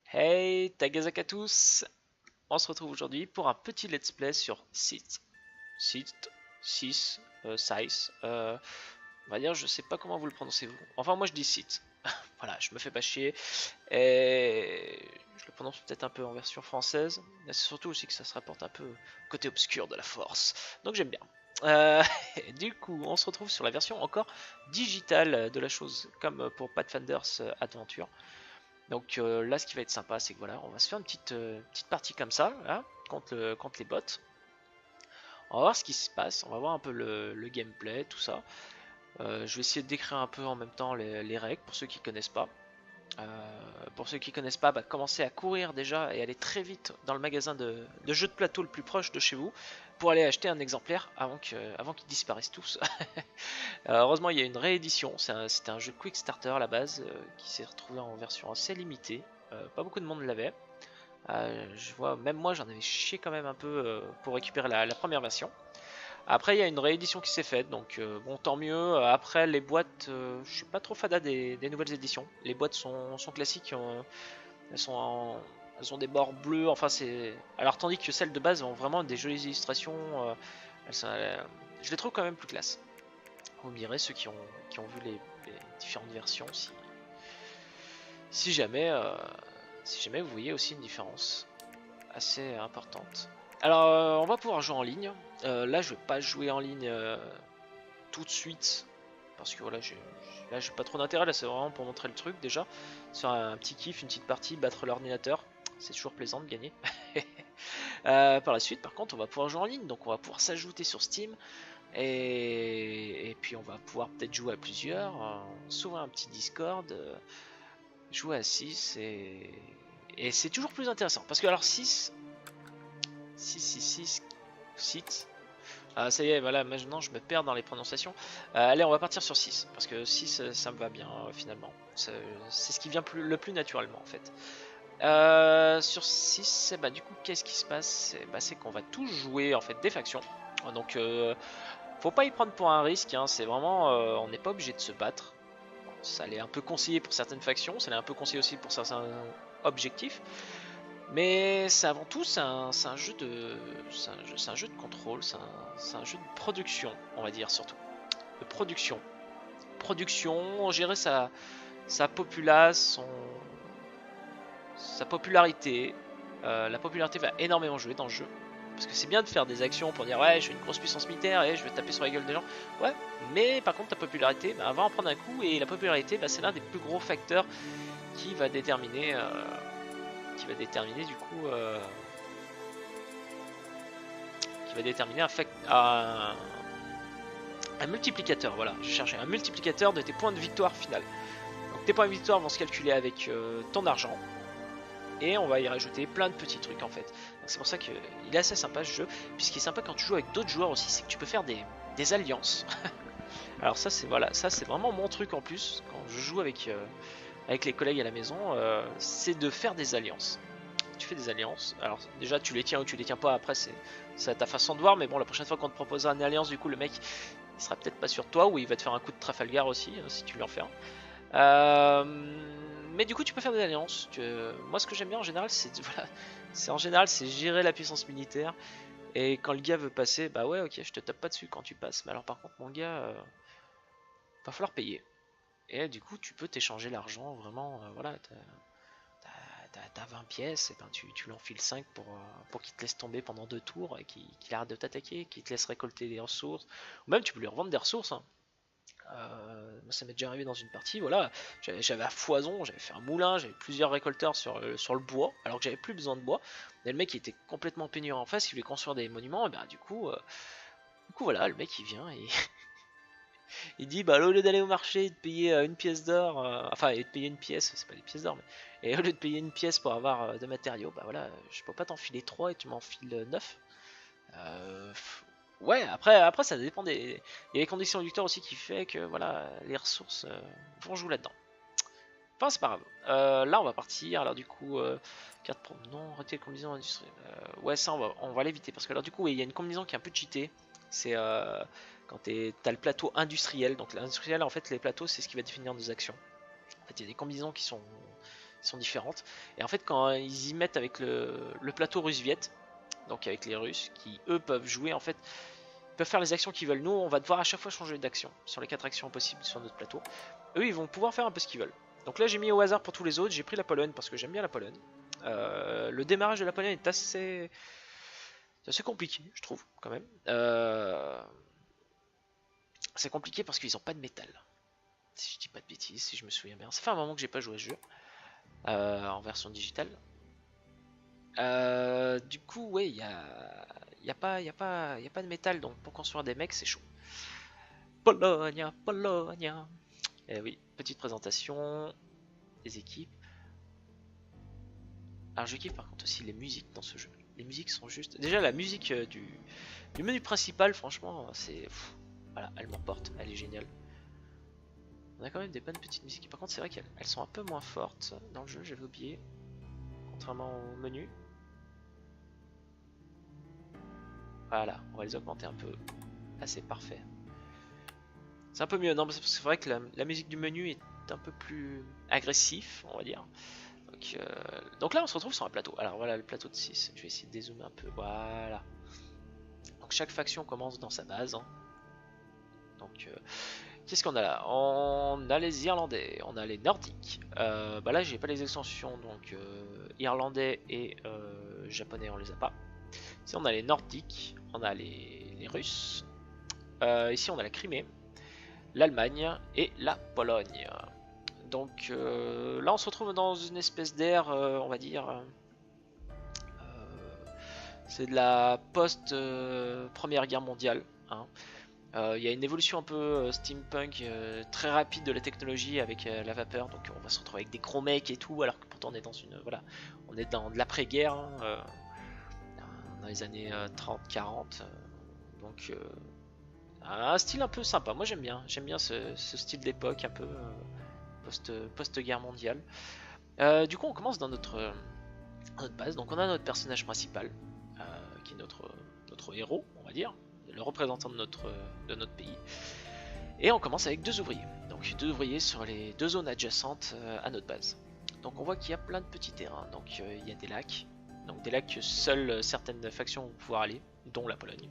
Hey, Tagazak à tous! On se retrouve aujourd'hui pour un petit let's play sur Sith. Sith, 6, Size. On va dire, je sais pas comment vous le prononcez vous. Enfin, moi je dis Sith. Voilà, je me fais pas chier. Et je le prononce peut-être un peu en version française. Mais c'est surtout aussi que ça se rapporte un peu au côté obscur de la force. Donc j'aime bien. Euh, du coup, on se retrouve sur la version encore digitale de la chose, comme pour Pathfinder's Adventure. Donc là, ce qui va être sympa, c'est que voilà, on va se faire une petite partie comme ça, là, contre les bots. On va voir ce qui se passe, on va voir un peu le gameplay, tout ça. Je vais essayer de décrire un peu en même temps les règles pour ceux qui connaissent pas. Pour ceux qui connaissent pas, bah, commencez à courir déjà et aller très vite dans le magasin de jeux de plateau le plus proche de chez vous pour aller acheter un exemplaire avant qu'ils disparaissent tous. Heureusement, il y a une réédition. C'était un jeu Quick Starter à la base qui s'est retrouvé en version assez limitée. Pas beaucoup de monde l'avait. Je vois, même moi, j'en avais chié quand même un peu pour récupérer la première version. Après, il y a une réédition qui s'est faite, donc bon, tant mieux. Après, les boîtes, je suis pas trop fada des nouvelles éditions. Les boîtes sont classiques, elles ont des bords bleus. Enfin, c'est. Alors, tandis que celles de base ont vraiment des jolies illustrations. Je les trouve quand même plus classe. Vous me direz, ceux qui ont vu les différentes versions, si jamais, euh, si jamais vous voyez aussi une différence assez importante. Alors, on va pouvoir jouer en ligne. Là, je vais pas jouer en ligne tout de suite parce que voilà, j'ai pas trop d'intérêt. Là, c'est vraiment pour montrer le truc déjà. Sur un petit kiff, une petite partie, battre l'ordinateur. C'est toujours plaisant de gagner. Par la suite, par contre, on va pouvoir jouer en ligne. Donc, on va pouvoir s'ajouter sur Steam. Et puis on va pouvoir peut-être jouer à plusieurs, s'ouvrir un petit Discord, jouer à 6 et c'est toujours plus intéressant. Parce que alors 6, 6, ça y est, voilà, maintenant je me perds dans les prononciations. Allez, on va partir sur 6, parce que 6 ça me va bien finalement. C'est ce qui vient le plus naturellement en fait. Sur 6, bah, du coup, qu'est-ce qui se passe? C'est qu'on va tous jouer en fait des factions. Donc faut pas y prendre pour un risque, hein, c'est vraiment, on n'est pas obligé de se battre. Ça l'est un peu conseillé pour certaines factions, ça l'est un peu conseillé aussi pour certains objectifs. Mais c'est avant tout, c'est un jeu c'est un jeu de contrôle, c'est un jeu de production, on va dire surtout. De production. Production, gérer sa populace, sa popularité. La popularité va énormément jouer dans le jeu. Parce que c'est bien de faire des actions pour dire ouais, je suis une grosse puissance militaire et je vais taper sur la gueule des gens. Ouais, mais par contre ta popularité bah, va en prendre un coup et la popularité bah, c'est l'un des plus gros facteurs qui va déterminer du coup qui va déterminer un multiplicateur. Voilà, je cherchais un multiplicateur de tes points de victoire final. Donc tes points de victoire vont se calculer avec ton argent. Et on va y rajouter plein de petits trucs en fait. C'est pour ça qu'il est assez sympa ce jeu. Puis ce qui est sympa quand tu joues avec d'autres joueurs aussi, c'est que tu peux faire des alliances. Alors ça c'est voilà, ça c'est vraiment mon truc en plus quand je joue avec les collègues à la maison, c'est de faire des alliances. Tu fais des alliances. Alors déjà tu les tiens ou tu les tiens pas. Après c'est à ta façon de voir. Mais bon, la prochaine fois qu'on te proposera une alliance, du coup le mec il sera peut-être pas sur toi ou il va te faire un coup de Trafalgar aussi si tu lui en fais un. Mais du coup, tu peux faire des alliances. Moi, ce que j'aime bien en général, voilà, c'est en général, c'est gérer la puissance militaire. Et quand le gars veut passer, bah ouais, ok, je te tape pas dessus quand tu passes. Mais alors, par contre, mon gars, va falloir payer. Et du coup, tu peux t'échanger l'argent. Vraiment, voilà, t'as 20 pièces, et ben tu lui enfiles 5 pour qu'il te laisse tomber pendant 2 tours et qu'il arrête de t'attaquer, qu'il te laisse récolter des ressources. Ou même, tu peux lui revendre des ressources. Hein. Ça m'est déjà arrivé dans une partie, voilà, j'avais à foison, j'avais fait un moulin, j'avais plusieurs récolteurs sur le bois, alors que j'avais plus besoin de bois. Et le mec il était complètement pénible en face, il voulait construire des monuments, et ben du coup voilà, le mec il vient et il dit bah au lieu d'aller au marché et de payer une pièce d'or, enfin et de payer une pièce, c'est pas des pièces d'or, mais et au lieu de payer une pièce pour avoir de matériaux, bah voilà, je peux pas t'enfiler 3 et tu m'enfiles 9. Euh, ouais, après ça dépend des. Il y a les conditions du aussi qui fait que voilà, les ressources vont jouer là-dedans. Enfin, c'est pas grave. Là, on va partir. Alors, du coup, carte pro. Non, arrêtez les combinaisons industrielles. Ouais, ça, on va l'éviter. Parce que, alors, du coup, il y a une combinaison qui est un peu cheatée. C'est quand t'as le plateau industriel. Donc, l'industriel, en fait, les plateaux, c'est ce qui va définir nos actions. En fait, il y a des combinaisons qui sont sont différentes. Et en fait, quand ils y mettent avec le plateau russe-viet, donc avec les Russes, qui eux peuvent jouer, en fait, peuvent faire les actions qu'ils veulent. Nous, on va devoir à chaque fois changer d'action sur les 4 actions possibles sur notre plateau. Eux, ils vont pouvoir faire un peu ce qu'ils veulent. Donc là, j'ai mis au hasard pour tous les autres. J'ai pris la Pologne parce que j'aime bien la Pologne. Le démarrage de la Pologne est assez compliqué, je trouve, quand même. C'est compliqué parce qu'ils n'ont pas de métal. Si je dis pas de bêtises, si je me souviens bien. Ça fait un moment que j'ai pas joué à ce jeu en version digitale. Du coup, ouais, il y a pas de métal, donc pour construire des mecs, c'est chaud. Pologne, Pologne. Et oui, petite présentation des équipes. Alors je kiffe par contre aussi les musiques dans ce jeu. Les musiques sont juste... Déjà la musique du menu principal, franchement, c'est... Voilà, elle m'emporte, elle est géniale. On a quand même des bonnes petites musiques. Par contre, c'est vrai qu'elles sont un peu moins fortes dans le jeu, j'avais oublié. Contrairement au menu. Voilà, on va les augmenter un peu. Là, c'est parfait. C'est un peu mieux, non, parce que c'est vrai que la musique du menu est un peu plus agressif, on va dire. Donc là, on se retrouve sur un plateau. Alors voilà, le plateau de 6. Je vais essayer de dézoomer un peu. Voilà. Donc chaque faction commence dans sa base. Hein. Donc, qu'est-ce qu'on a là? On a les Irlandais, on a les Nordiques. Bah là, j'ai pas les extensions, donc Irlandais et Japonais, on les a pas. Ici, on a les Nordiques, on a les Russes. Ici, on a la Crimée, l'Allemagne et la Pologne. Donc là, on se retrouve dans une espèce d'ère, on va dire. C'est de la post-première guerre mondiale. Hein. Il y a une évolution un peu steampunk très rapide de la technologie avec la vapeur, donc on va se retrouver avec des gros mecs et tout, alors que pourtant on est dans une on est dans de l'après-guerre, hein, dans les années 30-40, donc un style un peu sympa. Moi j'aime bien ce style d'époque un peu post-guerre mondiale. Du coup on commence dans notre base, donc on a notre personnage principal qui est notre héros, on va dire. Le représentant de notre pays. Et on commence avec 2 ouvriers. Donc 2 ouvriers sur les 2 zones adjacentes à notre base. Donc on voit qu'il y a plein de petits terrains. Donc il y a des lacs. Donc des lacs que seules certaines factions vont pouvoir aller, dont la Pologne.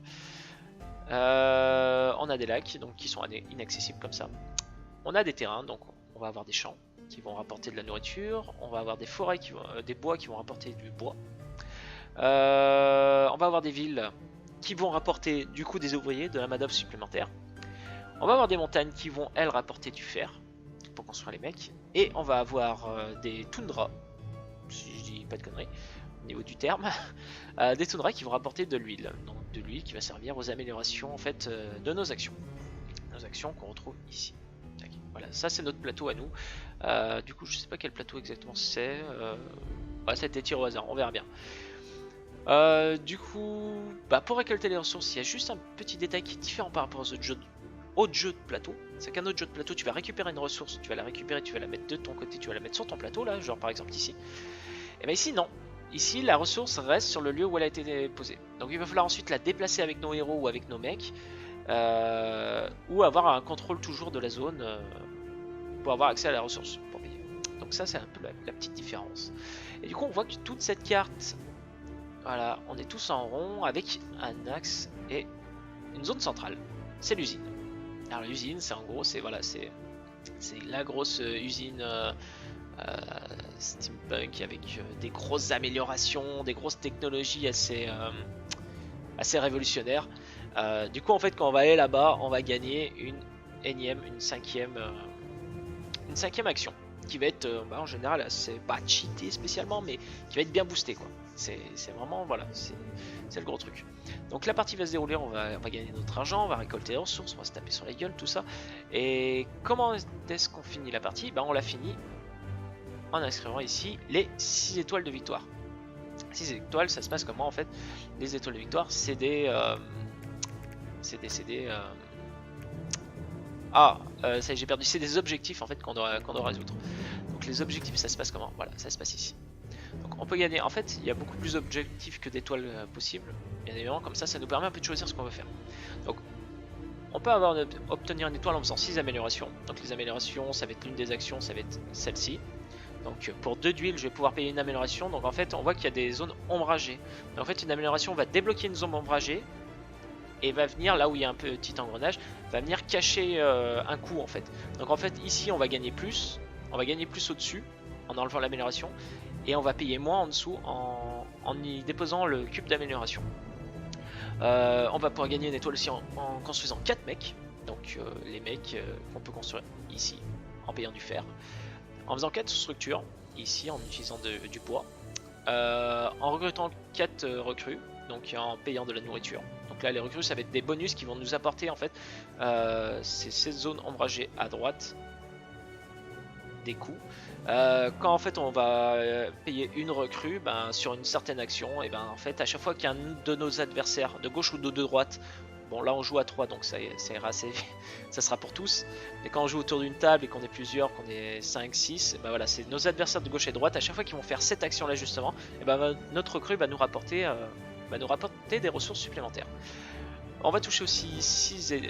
On a des lacs donc, qui sont inaccessibles comme ça. On a des terrains, donc on va avoir des champs qui vont rapporter de la nourriture. On va avoir des forêts, des bois qui vont rapporter du bois. On va avoir des villes qui vont rapporter du coup des ouvriers, de la main-d'œuvre supplémentaire. On va avoir des montagnes qui vont elles rapporter du fer pour construire les mecs. Et on va avoir des toundras, si je dis pas de conneries au niveau du terme, des toundras qui vont rapporter de l'huile. Donc de l'huile qui va servir aux améliorations en fait de nos actions. Nos actions qu'on retrouve ici. Voilà, ça c'est notre plateau à nous. Du coup je sais pas quel plateau exactement c'est. Ça a été tiré au hasard, on verra bien. Du coup, pour récolter les ressources, il y a juste un petit détail qui est différent par rapport aux autres jeux de plateau. C'est qu'un autre jeu de plateau, tu vas récupérer une ressource, tu vas la récupérer, tu vas la mettre de ton côté, tu vas la mettre sur ton plateau, là, genre par exemple ici. Et bien ici, non. Ici, la ressource reste sur le lieu où elle a été posée. Donc il va falloir ensuite la déplacer avec nos héros ou avec nos mecs, ou avoir un contrôle toujours de la zone pour avoir accès à la ressource, pour payer. Donc ça, c'est un peu la petite différence. Et du coup, on voit que toute cette carte... Voilà, on est tous en rond avec un axe et une zone centrale. C'est l'usine. Alors l'usine, c'est en gros, c'est la grosse usine steampunk avec des grosses améliorations, des grosses technologies assez révolutionnaires. Du coup, en fait, quand on va aller là-bas, on va gagner une cinquième action qui va être en général assez pas cheatée spécialement, mais qui va être bien boostée quoi. C'est vraiment voilà, c'est le gros truc. Donc la partie va se dérouler, on va gagner notre argent, on va récolter des ressources, on va se taper sur la gueule, tout ça. Et comment est-ce qu'on finit la partie? On la finit en inscrivant ici les 6 étoiles de victoire. 6 étoiles, ça se passe comment en fait? Les étoiles de victoire, c'est des ça y est, j'ai perdu. C'est des objectifs en fait qu'on doit résoudre. Donc les objectifs, ça se passe comment? Voilà, ça se passe ici. Donc on peut gagner. En fait, il y a beaucoup plus d'objectifs que d'étoiles possibles. Bien évidemment, comme ça nous permet un peu de choisir ce qu'on veut faire. Donc on peut obtenir une étoile en faisant 6 améliorations. Donc les améliorations, ça va être l'une des actions, ça va être celle-ci. Donc pour 2 d'huile, je vais pouvoir payer une amélioration. Donc en fait, on voit qu'il y a des zones ombragées. Donc en fait, une amélioration va débloquer une zone ombragée et va venir là où il y a un petit engrenage, va venir cacher un coup en fait. Donc en fait, ici, on va gagner plus au-dessus en enlevant l'amélioration et on va payer moins en dessous en y déposant le cube d'amélioration. On va pouvoir gagner une étoile aussi en construisant 4 mecs. Donc les mecs qu'on peut construire ici en payant du fer. En faisant 4 structures, ici en utilisant du bois. En recrutant 4 recrues, donc en payant de la nourriture. Donc là les recrues ça va être des bonus qui vont nous apporter en fait ces zones ombragées à droite des coups. Quand en fait on va payer une recrue sur une certaine action, et en fait à chaque fois qu'un de nos adversaires de gauche ou de droite, bon là on joue à 3 donc ça ira assez ça sera pour tous, mais quand on joue autour d'une table et qu'on est plusieurs, qu'on est 5, 6, et voilà, c'est nos adversaires de gauche et de droite, à chaque fois qu'ils vont faire cette action là justement, et notre recrue va nous rapporter des ressources supplémentaires. On va toucher aussi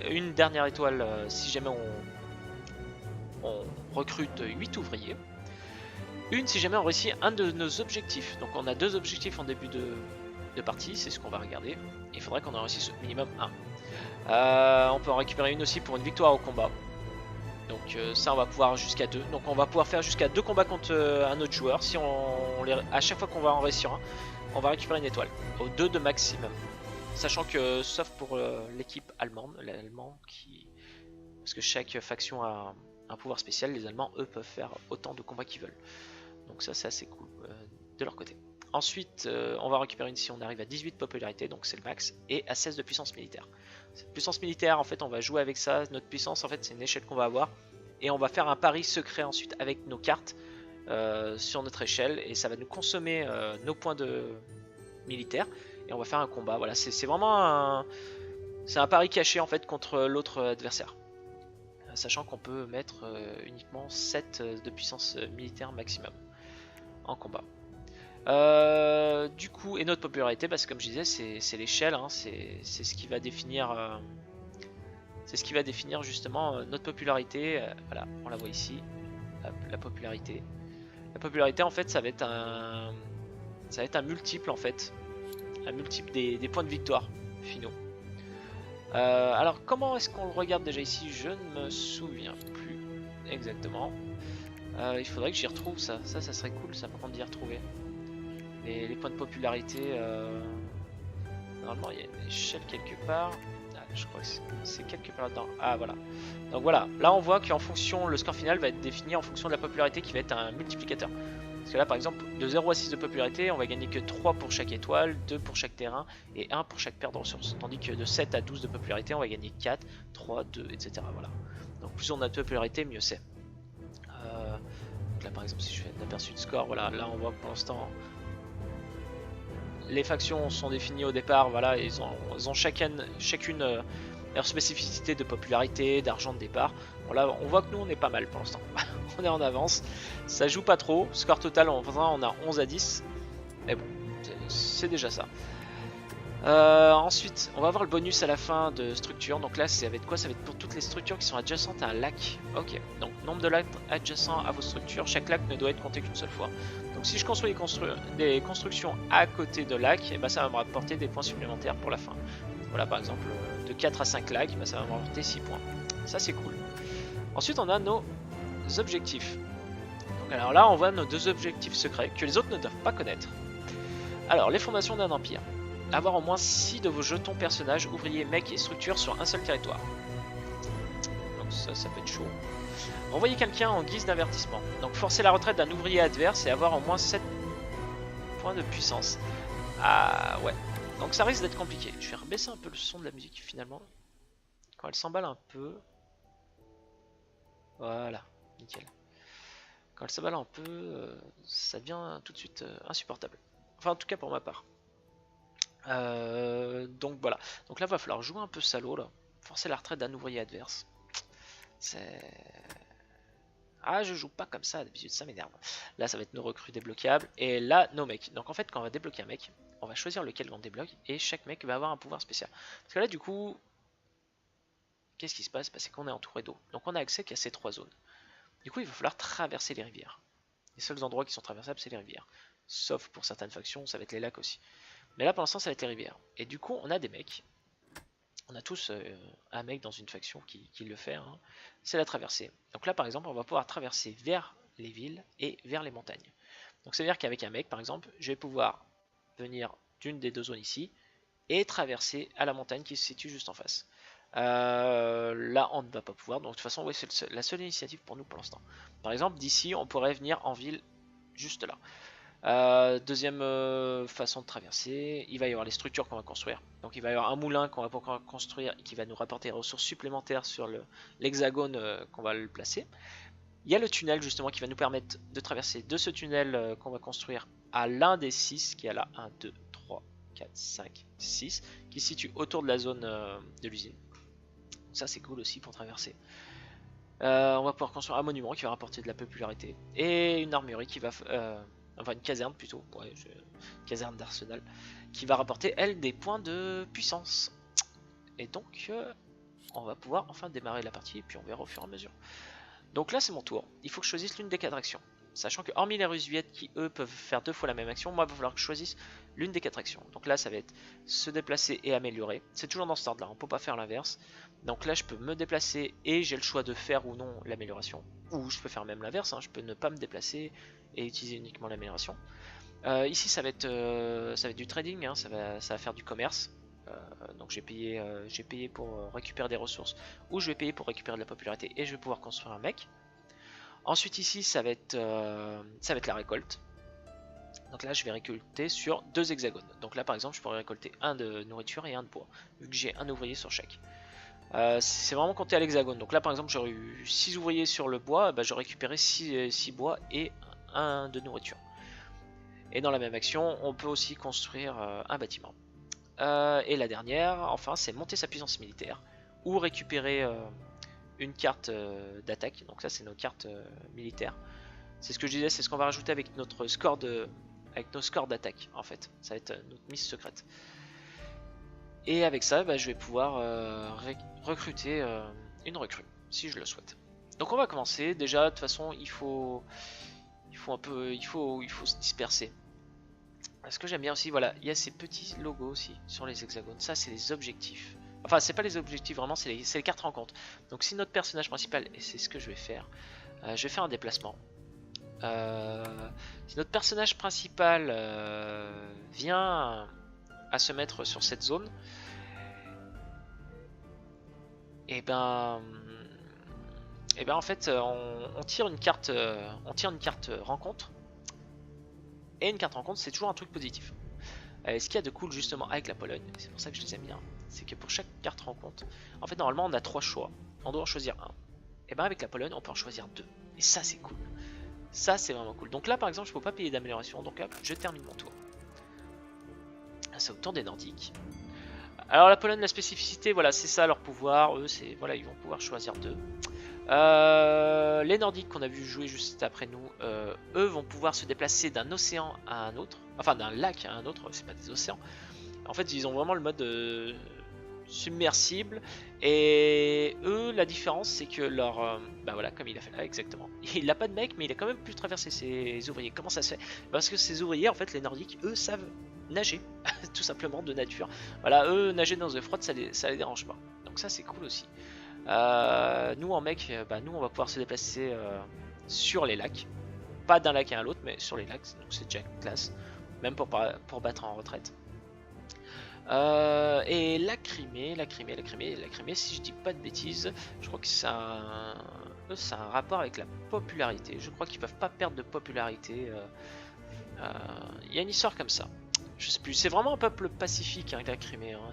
une dernière étoile si jamais on recrute 8 ouvriers. Une si jamais on réussit un de nos objectifs. Donc on a 2 objectifs en début de partie, c'est ce qu'on va regarder. Il faudrait qu'on en réussisse au minimum 1. On peut en récupérer une aussi pour une victoire au combat. Donc ça on va pouvoir jusqu'à 2. Donc on va pouvoir faire jusqu'à 2 combats contre un autre joueur. Si à chaque fois qu'on va en réussir un, on va récupérer une étoile. Au 2 de maximum. Sachant que, sauf pour l'équipe allemande, parce que chaque faction a un pouvoir spécial, les Allemands eux peuvent faire autant de combats qu'ils veulent. Donc ça c'est assez cool de leur côté. Ensuite on va récupérer une si on arrive à 18 de popularité, donc c'est le max, et à 16 de puissance militaire. Cette puissance militaire en fait on va jouer avec ça, notre puissance en fait c'est une échelle qu'on va avoir, et on va faire un pari secret ensuite avec nos cartes sur notre échelle, et ça va nous consommer nos points de militaire, et on va faire un combat. Voilà, c'est vraiment un pari caché en fait contre l'autre adversaire. Sachant qu'on peut mettre uniquement 7 de puissance militaire maximum en combat. Du coup, et notre popularité, parce que comme je disais, c'est l'échelle, hein, c'est ce qui va définir, justement notre popularité. Voilà, on la voit ici, la popularité. La popularité, en fait, ça va être un multiple en fait, un multiple des points de victoire finaux. Alors comment est-ce qu'on le regarde déjà ici? Je ne me souviens plus exactement. Il faudrait que j'y retrouve ça. Ça serait cool, ça par contre d'y retrouver. Les points de popularité. Normalement il y a une échelle quelque part. Ah, je crois que c'est quelque part là-dedans. Ah voilà. Donc voilà, là on voit qu'en fonction, le score final va être défini en fonction de la popularité qui va être un multiplicateur. Parce que là par exemple, de 0 à 6 de popularité, on va gagner que 3 pour chaque étoile, 2 pour chaque terrain et 1 pour chaque paire de ressources. Tandis que de 7 à 12 de popularité, on va gagner 4, 3, 2, etc. Voilà. Donc plus on a de popularité, mieux c'est. Donc là par exemple, si je fais un aperçu de score, voilà, là on voit que pour l'instant, les factions sont définies au départ, voilà, ils ont chacune leur spécificité de popularité, d'argent de départ. Bon là on voit que nous on est pas mal pour l'instant. On est en avance, ça joue pas trop, score total on a 11 à 10, mais bon c'est déjà ça. Ensuite on va avoir le bonus à la fin de structure, donc là ça va être quoi? Ça va être pour toutes les structures qui sont adjacentes à un lac. Ok, donc nombre de lacs adjacents à vos structures, chaque lac ne doit être compté qu'une seule fois. Donc si je construis des constructions à côté de lacs, et ça va me rapporter des points supplémentaires pour la fin. Voilà par exemple de 4 à 5 lacs, ça va me rapporter 6 points. Ça c'est cool. Ensuite on a nos objectifs. Donc alors là on voit nos 2 objectifs secrets que les autres ne doivent pas connaître. Alors les fondations d'un empire. Avoir au moins 6 de vos jetons personnages, ouvriers, mecs et structures sur un seul territoire. Donc ça peut être chaud. Envoyer quelqu'un en guise d'avertissement. Donc forcer la retraite d'un ouvrier adverse et avoir au moins 7 points de puissance. Ah ouais. Donc ça risque d'être compliqué. Je vais rebaisser un peu le son de la musique finalement. Quand elle s'emballe un peu. Voilà, nickel. Quand elle s'emballe un peu, ça devient tout de suite insupportable. Enfin en tout cas pour ma part. Donc voilà. Donc là il va falloir jouer un peu salaud là. Forcer la retraite d'un ouvrier adverse. C'est... Ah, je joue pas comme ça, d'habitude ça m'énerve. Là ça va être nos recrues débloquables. Et là nos mecs. Donc en fait quand on va débloquer un mec, on va choisir lequel on débloque. Et chaque mec va avoir un pouvoir spécial. Parce que là du coup, qu'est-ce qui se passe? C'est qu'on est entouré d'eau. Donc on a accès qu'à ces 3 zones. Du coup il va falloir traverser les rivières. Les seuls endroits qui sont traversables, c'est les rivières. Sauf pour certaines factions, ça va être les lacs aussi. Mais là, pour l'instant, ça va être les rivières. Et du coup, on a des mecs. On a tous un mec dans une faction qui le fait. Hein. C'est la traversée. Donc là, par exemple, on va pouvoir traverser vers les villes et vers les montagnes. Donc ça veut dire qu'avec un mec, par exemple, je vais pouvoir venir d'une des deux zones ici et traverser à la montagne qui se situe juste en face. Là, on ne va pas pouvoir. Donc de toute façon, ouais, c'est la seule initiative pour nous pour l'instant. Par exemple, d'ici, on pourrait venir en ville juste là. Deuxième façon de traverser, il va y avoir les structures qu'on va construire. Donc il va y avoir un moulin qu'on va pouvoir construire et qui va nous rapporter des ressources supplémentaires sur l'hexagone qu'on va le placer. Il y a le tunnel justement qui va nous permettre de traverser de ce tunnel qu'on va construire à l'un des 6 qui est là 1, 2, 3, 4, 5, 6 qui se situe autour de la zone de l'usine. Ça c'est cool aussi pour traverser. On va pouvoir construire un monument qui va rapporter de la popularité et une armurerie qui va... enfin une caserne plutôt, ouais, caserne d'arsenal, qui va rapporter elle des points de puissance. Et donc on va pouvoir enfin démarrer la partie et puis on verra au fur et à mesure. Donc là c'est mon tour, il faut que je choisisse l'une des 4 actions. Sachant que hormis les Rusviettes qui eux peuvent faire 2 fois la même action, moi il va falloir que je choisisse l'une des 4 actions. Donc là ça va être se déplacer et améliorer. C'est toujours dans ce ordre là, on peut pas faire l'inverse. Donc là je peux me déplacer et j'ai le choix de faire ou non l'amélioration. Ou je peux faire même l'inverse, hein. Je peux ne pas me déplacer et utiliser uniquement l'amélioration. Ici ça va être du trading, hein. Ça va faire du commerce. Donc j'ai payé pour récupérer des ressources ou je vais payer pour récupérer de la popularité et je vais pouvoir construire un mec. Ensuite ici ça va être la récolte. Donc là je vais récolter sur 2 hexagones. Donc là par exemple je pourrais récolter un de nourriture et un de bois, vu que j'ai un ouvrier sur chaque. C'est vraiment compté à l'hexagone. Donc là par exemple j'aurais eu 6 ouvriers sur le bois, bah, j'aurais récupéré 6 bois et un de nourriture. Et dans la même action on peut aussi construire un bâtiment. Et la dernière, enfin, c'est monter sa puissance militaire ou récupérer une carte d'attaque. Donc ça, c'est nos cartes militaires. C'est ce que je disais, c'est ce qu'on va rajouter avec notre score avec nos scores d'attaque. En fait, ça va être notre mise secrète. Et avec ça, bah, je vais pouvoir recruter une recrue, si je le souhaite. Donc on va commencer. Déjà, de toute façon, il faut se disperser. Ce que j'aime bien aussi, voilà, il y a ces petits logos aussi sur les hexagones. Ça, c'est les objectifs. Enfin, c'est pas les objectifs vraiment, c'est les cartes rencontres. Donc, si notre personnage principal, et c'est ce que je vais faire, je vais faire un déplacement. Si notre personnage principal vient à se mettre sur cette zone, et ben en fait, on tire une carte rencontre. Et une carte rencontre, c'est toujours un truc positif. Ce qu'il y a de cool justement avec la Pologne, c'est pour ça que je les aime bien, c'est que pour chaque carte rencontre, en fait normalement on a 3 choix, on doit en choisir un. Et ben avec la Pologne on peut en choisir 2. Et ça c'est cool. Ça c'est vraiment cool. Donc là par exemple je peux pas payer d'amélioration, donc hop, je termine mon tour. C'est au tour des Nordiques. Alors la Pologne, la spécificité, voilà, c'est ça leur pouvoir, eux c'est, voilà, ils vont pouvoir choisir 2. Les Nordiques qu'on a vu jouer juste après nous, eux vont pouvoir se déplacer d'un océan à un autre, enfin d'un lac à un autre, c'est pas des océans. En fait, ils ont vraiment le mode submersible. Et eux, la différence, c'est que leur, bah voilà, comme il a fait là, exactement. Il n'a pas de mec, mais il a quand même pu traverser ses ouvriers. Comment ça se fait? Parce que ces ouvriers, en fait, les Nordiques, eux savent nager, tout simplement de nature. Voilà, eux nager dans the froid, ça les dérange pas. Donc ça, c'est cool aussi. Nous en mec, bah, nous on va pouvoir se déplacer sur les lacs, pas d'un lac à l'autre, mais sur les lacs, donc c'est déjà classe, même pour battre en retraite. Et la Crimée, si je dis pas de bêtises, je crois que ça a un rapport avec la popularité. Je crois qu'ils peuvent pas perdre de popularité. Il y a une histoire comme ça. Je sais plus. C'est vraiment un peuple pacifique, hein, la Crimée. Hein.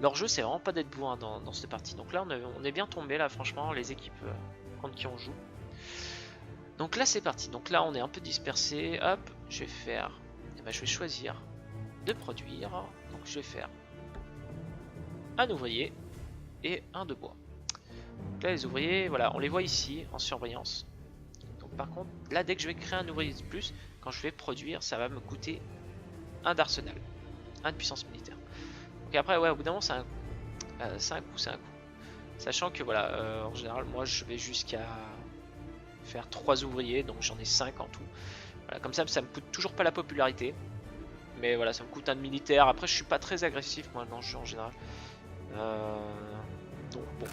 Leur jeu, c'est vraiment pas d'être bourrin dans cette partie. Donc là, on est bien tombé là, franchement, les équipes contre qui on joue. Donc là, c'est parti. Donc là, on est un peu dispersé. Hop, je vais faire. Eh ben, je vais choisir de produire. Donc je vais faire un ouvrier et un de bois. Donc là, les ouvriers, voilà, on les voit ici en surbrillance. Donc par contre, là, dès que je vais créer un ouvrier de plus, quand je vais produire, ça va me coûter un d'arsenal, un de puissance militaire. Donc après, ouais, au bout d'un moment, c'est un coup. Sachant que voilà, en général, moi je vais jusqu'à faire 3 ouvriers, donc j'en ai 5 en tout. Voilà, comme ça me coûte toujours pas la popularité. Mais voilà, ça me coûte un de militaire. Après, je suis pas très agressif moi dans le jeu en général. Donc bon,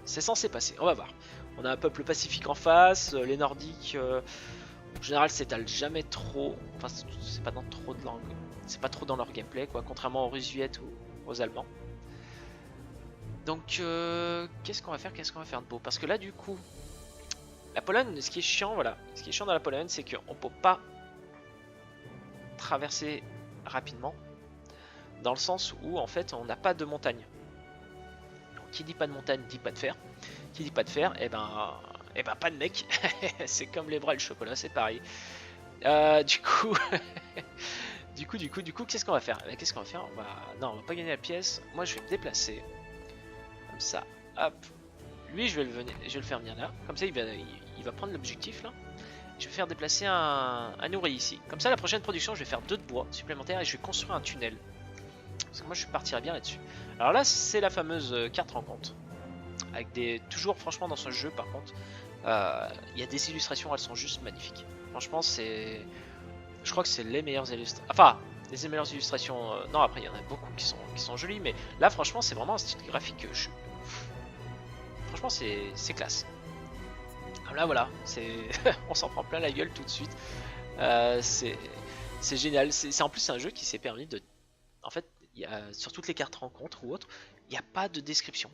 c'est censé passer, on va voir. On a un peuple pacifique en face, les nordiques, en général s'étalent jamais trop. Enfin, c'est pas dans trop de langue. C'est pas trop dans leur gameplay, quoi, contrairement aux Russes ou aux Allemands. Donc, qu'est-ce qu'on va faire de beau? Parce que là, du coup, la Pologne, ce qui est chiant, voilà, ce qui est chiant dans la Pologne, c'est qu'on peut pas traverser rapidement, dans le sens où, en fait, on n'a pas de montagne. Donc, qui dit pas de montagne, dit pas de fer. Qui dit pas de fer, et ben pas de mec. C'est comme les bras et le chocolat, c'est pareil. Du coup, du coup, qu'est-ce qu'on va faire? Qu'est-ce qu'on va faire? Non, on va pas gagner la pièce. Moi, je vais me déplacer. Comme ça, hop. Lui, je vais le faire venir là. Comme ça, il va prendre l'objectif là. Je vais faire déplacer un ouvrier ici. Comme ça, la prochaine production, je vais faire 2 de bois supplémentaires et je vais construire un tunnel. Parce que moi, je partirais bien là-dessus. Alors là, c'est la fameuse carte rencontre. Avec des... Toujours, franchement, dans ce jeu, par contre, il y a des illustrations, elles sont juste magnifiques. Franchement, c'est... Je crois que c'est les meilleures illustrations. Enfin, les meilleures illustrations... Non, après, il y en a beaucoup qui sont jolies, mais là, franchement, c'est vraiment un style graphique que je... Franchement, c'est classe. Alors là, voilà, on s'en prend plein la gueule tout de suite. C'est génial. En plus, c'est un jeu qui s'est permis de... En fait, sur toutes les cartes rencontres ou autres, il n'y a pas de description.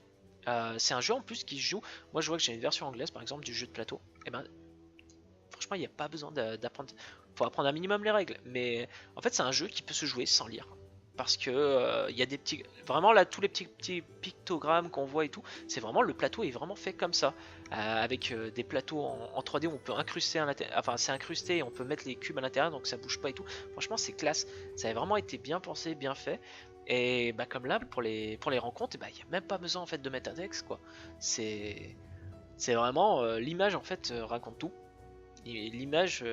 C'est un jeu en plus qui joue. Moi, je vois que j'ai une version anglaise, par exemple, du jeu de plateau. Et ben, franchement, il n'y a pas besoin d'apprendre. Faut apprendre un minimum les règles. Mais en fait, c'est un jeu qui peut se jouer sans lire. Parce que il y a des petits... Vraiment, là, tous les petits pictogrammes qu'on voit et tout, c'est vraiment... Le plateau est vraiment fait comme ça. Avec des plateaux en 3D où on peut incruster à l'intérieur. Enfin, c'est incrusté et on peut mettre les cubes à l'intérieur, donc ça bouge pas et tout. Franchement, c'est classe. Ça a vraiment été bien pensé, bien fait. Et bah, comme là, pour les rencontres, il n'y a même pas besoin en fait de mettre un texte, quoi. C'est vraiment... l'image, en fait, raconte tout. L'image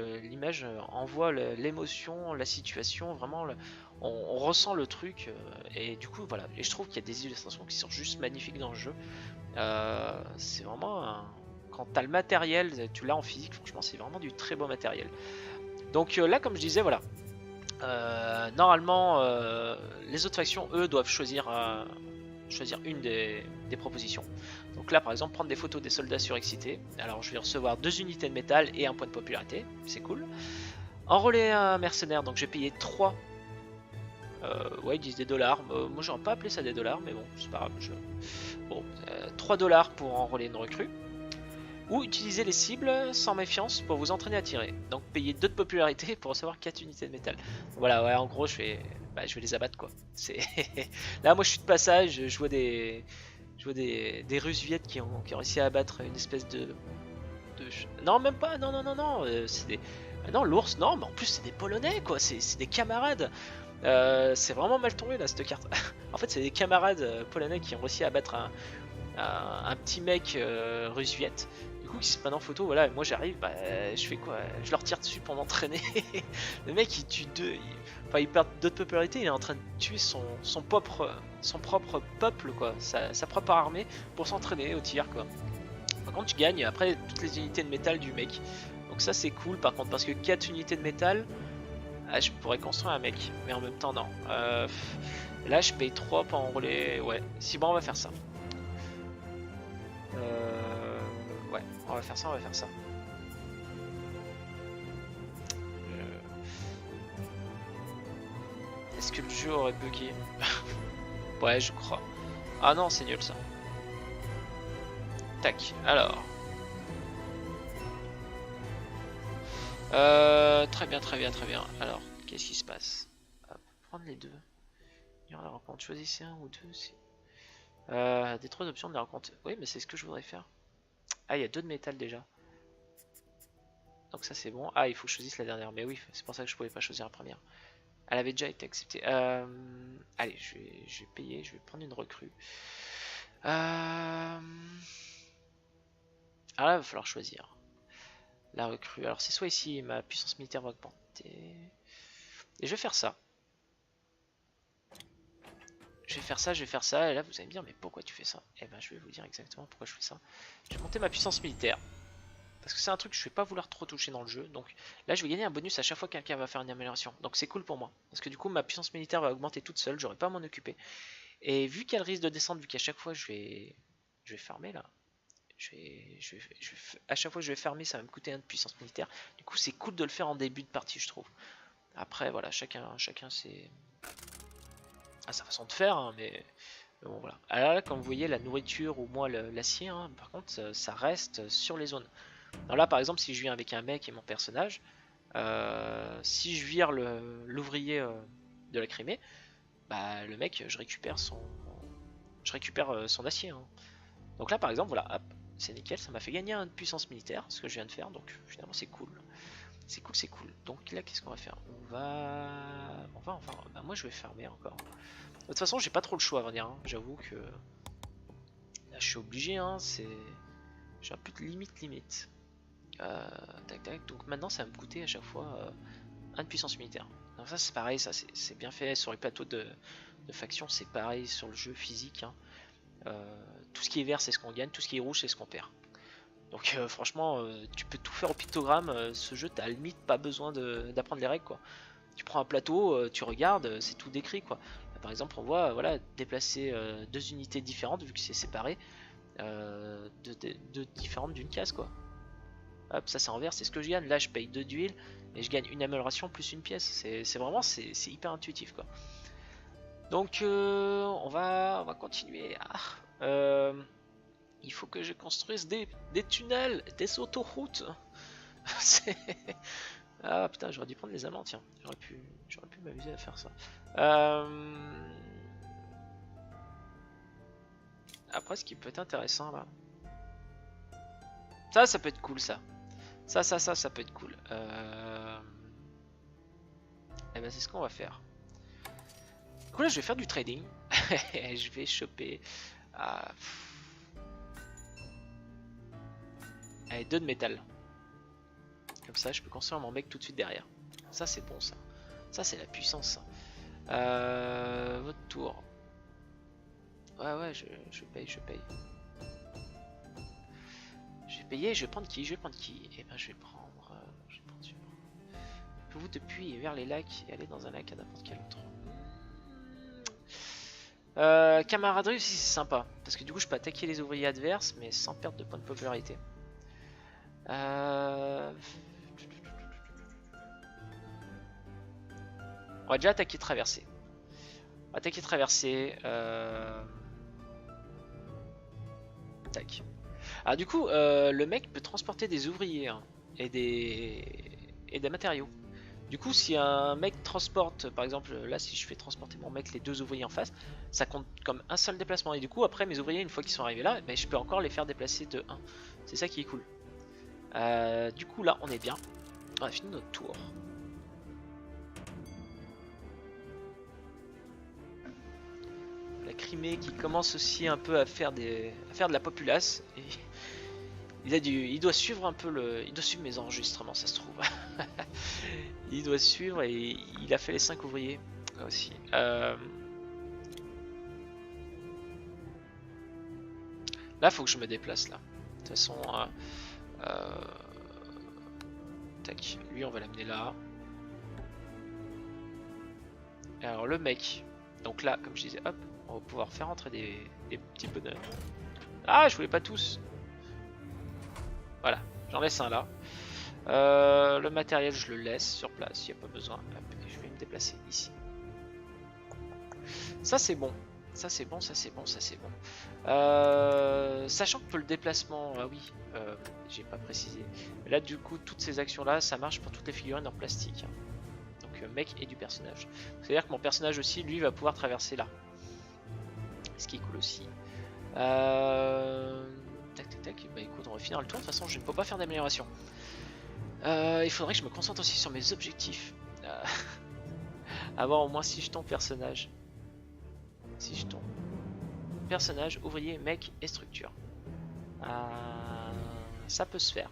envoie l'émotion, la situation, vraiment on ressent le truc et du coup voilà, et je trouve qu'il y a des illustrations qui sont juste magnifiques dans le jeu. C'est vraiment quand t'as le matériel, tu l'as en physique, franchement c'est vraiment du très beau matériel. Donc là comme je disais voilà, normalement les autres factions eux doivent choisir une des propositions. Donc là par exemple prendre des photos des soldats surexcités. Alors je vais recevoir 2 unités de métal et un point de popularité, c'est cool. Enrôler un mercenaire, donc j'ai payé 3. Ouais, ils disent des dollars. Moi j'aurais pas appelé ça des dollars, mais bon, c'est pas grave. Bon, 3 dollars pour enrôler une recrue. Ou utiliser les cibles sans méfiance pour vous entraîner à tirer. Donc payer 2 de popularité pour recevoir 4 unités de métal. Voilà, ouais, en gros je vais les abattre quoi. Là moi je suis de passage, je vois des Russes Viettes qui ont réussi à abattre une espèce de... Non même pas, non, c'est des... Non l'ours, non, mais en plus c'est des Polonais quoi, c'est des camarades. C'est vraiment mal tombé là cette carte. En fait c'est des camarades polonais qui ont réussi à abattre un petit mec russe viette. Du coup qui se prennent en photo, voilà, et moi j'arrive, je fais quoi? Je leur tire dessus pour m'entraîner. Le mec il tue il perd 2 de popularité, il est en train de tuer son propre peuple quoi, sa propre armée pour s'entraîner au tir quoi. Par contre tu gagnes après toutes les unités de métal du mec. Donc ça c'est cool par contre parce que 4 unités de métal, je pourrais construire un mec, mais en même temps non. Là je paye 3 pour enrôler, ouais. Si bon on va faire ça. Ouais, on va faire ça. Est-ce que le jeu aurait bugué? Ouais, je crois. Ah non, c'est nul ça. Tac, alors. Très bien. Alors, qu'est-ce qui se passe? Hop, prendre les 2. Il y aura la rencontre. Choisissez un ou 2. Des 3 options de la rencontre. Oui, mais c'est ce que je voudrais faire. Ah, il y a 2 de métal déjà. Donc ça c'est bon. Ah, il faut que je choisisse la dernière. Mais oui, c'est pour ça que je pouvais pas choisir la première. Elle avait déjà été acceptée. Allez, je vais payer. Je vais prendre une recrue. Alors là, il va falloir choisir. La recrue. Alors c'est soit ici, ma puissance militaire va augmenter. Et je vais faire ça. Je vais faire ça. Et là, vous allez me dire, mais pourquoi tu fais ça? Eh ben, je vais vous dire exactement pourquoi je fais ça. Je vais monter ma puissance militaire. Parce que c'est un truc que je vais pas vouloir trop toucher dans le jeu. Donc là, je vais gagner un bonus à chaque fois que quelqu'un va faire une amélioration. Donc c'est cool pour moi. Parce que du coup, ma puissance militaire va augmenter toute seule. J'aurai pas à m'en occuper. Et vu qu'elle risque de descendre, vu qu'à chaque fois je vais fermer là. À chaque fois que je vais fermer, ça va me coûter 1 de puissance militaire. Du coup, c'est cool de le faire en début de partie, je trouve. Après, voilà, chacun c'est sa façon de faire, hein, mais bon, voilà. Alors là, comme vous voyez, la nourriture ou moi l'acier, hein, par contre, ça reste sur les zones. Alors là, par exemple, si je viens avec un mec et mon personnage, si je vire l'ouvrier de la Crimée, bah le mec, je récupère son acier. Hein. Donc là, par exemple, voilà, hop, c'est nickel, ça m'a fait gagner une puissance militaire, ce que je viens de faire, donc finalement c'est cool. C'est cool, c'est cool. Donc là, qu'est-ce qu'on va faire? Bah, moi je vais fermer encore. De toute façon, j'ai pas trop le choix, à vrai dire. Hein. J'avoue que là, je suis obligé. Hein, j'ai un peu de limite. Tac, tac. Donc maintenant, ça va me coûter à chaque fois 1 de puissance militaire. Donc ça, c'est pareil. Ça, c'est bien fait sur les plateaux de faction. C'est pareil sur le jeu physique. Hein. Tout ce qui est vert, c'est ce qu'on gagne. Tout ce qui est rouge, c'est ce qu'on perd. Donc franchement, tu peux tout faire au pictogramme. Ce jeu, t'as à la limite pas besoin d'apprendre les règles, quoi. Tu prends un plateau, tu regardes, c'est tout décrit, quoi. Là, par exemple, on voit, voilà, déplacer 2 unités différentes vu que c'est séparé, différentes d'une case, quoi. Hop, ça c'est en vert, c'est ce que je gagne. Là, je paye 2 d'huile et je gagne une amélioration plus une pièce. C'est vraiment, c'est hyper intuitif, quoi. Donc, on va continuer. Il faut que je construise des tunnels, des autoroutes. Ah putain, j'aurais dû prendre les amants, tiens. J'aurais pu m'amuser à faire ça. Après, ce qui peut être intéressant là. Ça peut être cool, ça. Ça peut être cool. Et ben c'est ce qu'on va faire. Du coup là, je vais faire du trading. Je vais choper. Allez, 2 de métal. Comme ça, je peux construire mon mec tout de suite derrière. Ça, c'est bon, ça. Ça, c'est la puissance. Votre tour. Ouais, je paye. Je vais payer, je vais prendre qui? Eh ben, je vais prendre. Vous depuis vers les lacs et aller dans un lac à n'importe quel autre. Camaraderie aussi, c'est sympa. Parce que du coup, je peux attaquer les ouvriers adverses, mais sans perdre de points de popularité. On va déjà attaquer traversée. Tac. Alors du coup, le mec peut transporter des ouvriers hein, et des matériaux. Du coup, si un mec transporte, par exemple, là, si je fais transporter mon mec les 2 ouvriers en face, ça compte comme un seul déplacement. Et du coup, après, mes ouvriers, une fois qu'ils sont arrivés là, ben, je peux encore les faire déplacer de 1. C'est ça qui est cool. Du coup, là, on est bien. On a fini notre tour. La Crimée qui commence aussi un peu à faire de la populace. Et il doit suivre un peu il doit suivre mes enregistrements, ça se trouve. Il doit suivre et il a fait les 5 ouvriers aussi. Là, faut que je me déplace là. De toute façon, tac, lui on va l'amener là. Alors le mec, donc là, comme je disais, hop, on va pouvoir faire entrer des petits bonheurs. Ah, je voulais pas tous. Voilà, j'en laisse un là. Le matériel, je le laisse sur place, il n'y a pas besoin. Hop, et je vais me déplacer ici. Ça c'est bon. Sachant que pour le déplacement, ah oui, j'ai pas précisé. Mais là, du coup, toutes ces actions-là, ça marche pour toutes les figurines en plastique. Hein. Donc, mec et du personnage. C'est-à-dire que mon personnage aussi, lui, va pouvoir traverser là. Ce qui est cool aussi. Tac. Bah écoute, on va finir le tour. De toute façon, je ne peux pas faire d'amélioration. Il faudrait que je me concentre aussi sur mes objectifs. Avoir au moins 6 jetons personnage. 6 jetons. Personnage, ouvrier, mec et structure. Ça peut se faire.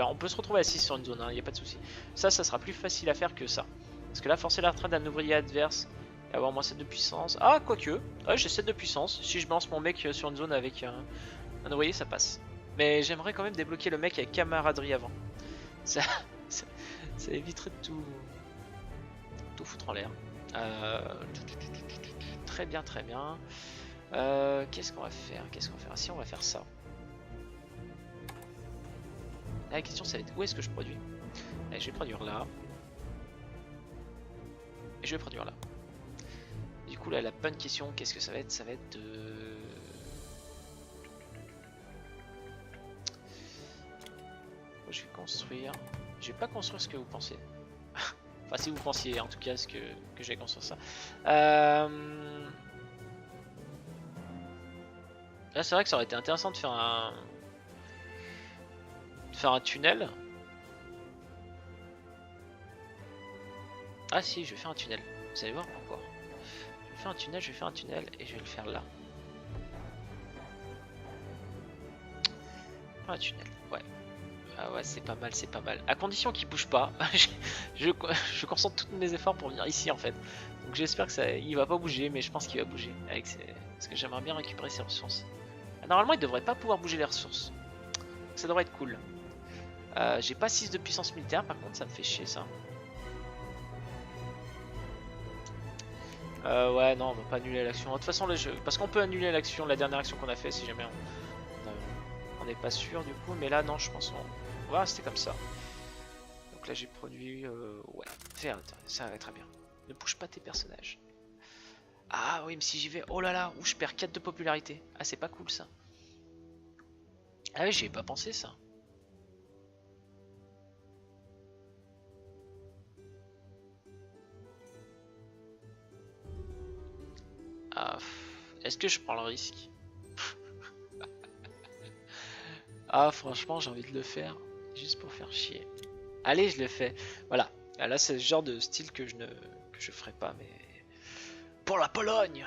On peut se retrouver à 6 sur une zone, il n'y a pas de souci. Ça sera plus facile à faire que ça. Parce que là, forcer la retraite d'un ouvrier adverse et avoir moins 7 de puissance. Ah, quoique. Ouais, j'ai 7 de puissance. Si je balance mon mec sur une zone avec un ouvrier, ça passe. Mais j'aimerais quand même débloquer le mec avec camaraderie avant. Ça, ça, ça éviterait de tout foutre en l'air. Très bien, très bien. Qu'est-ce qu'on va faire? Ah, si, on va faire ça. La question, ça va être où est-ce que je produis? Allez, je vais produire là. Et je vais produire là. Du coup, là, la bonne question, qu'est-ce que ça va être? Ça va être de... Je vais construire. Je vais pas construire ce que vous pensez. Enfin, si vous pensiez en tout cas ce que je vais construire ça. Là, c'est vrai que ça aurait été intéressant de faire un tunnel. Ah si, je vais faire un tunnel. Vous allez voir pourquoi. Je vais faire un tunnel et je vais le faire là. Un tunnel, ouais. Ah ouais, c'est pas mal, c'est pas mal. À condition qu'il bouge pas. je concentre tous mes efforts pour venir ici en fait. Donc j'espère que il va pas bouger, mais je pense qu'il va bouger. Parce que j'aimerais bien récupérer ses ressources. Ah, normalement, il devrait pas pouvoir bouger les ressources. Donc ça devrait être cool. J'ai pas 6 de puissance militaire, par contre, ça me fait chier ça. Ouais, non, on va pas annuler l'action. De toute façon, parce qu'on peut annuler l'action, la dernière action qu'on a fait si jamais on n'est pas sûr du coup. Mais là, non, je pense on va rester comme ça. Donc là, j'ai produit. Ouais, ça va très bien. Ne bouge pas tes personnages. Ah oui, mais si j'y vais. Oh là là, où je perds 4 de popularité. Ah, c'est pas cool ça. Ah oui, j'y ai pas pensé ça. Ah, est-ce que je prends le risque? Ah, franchement, j'ai envie de le faire. Juste pour faire chier. Allez, je le fais. Voilà. Là, c'est le genre de style que je ferai pas, mais... Pour la Pologne!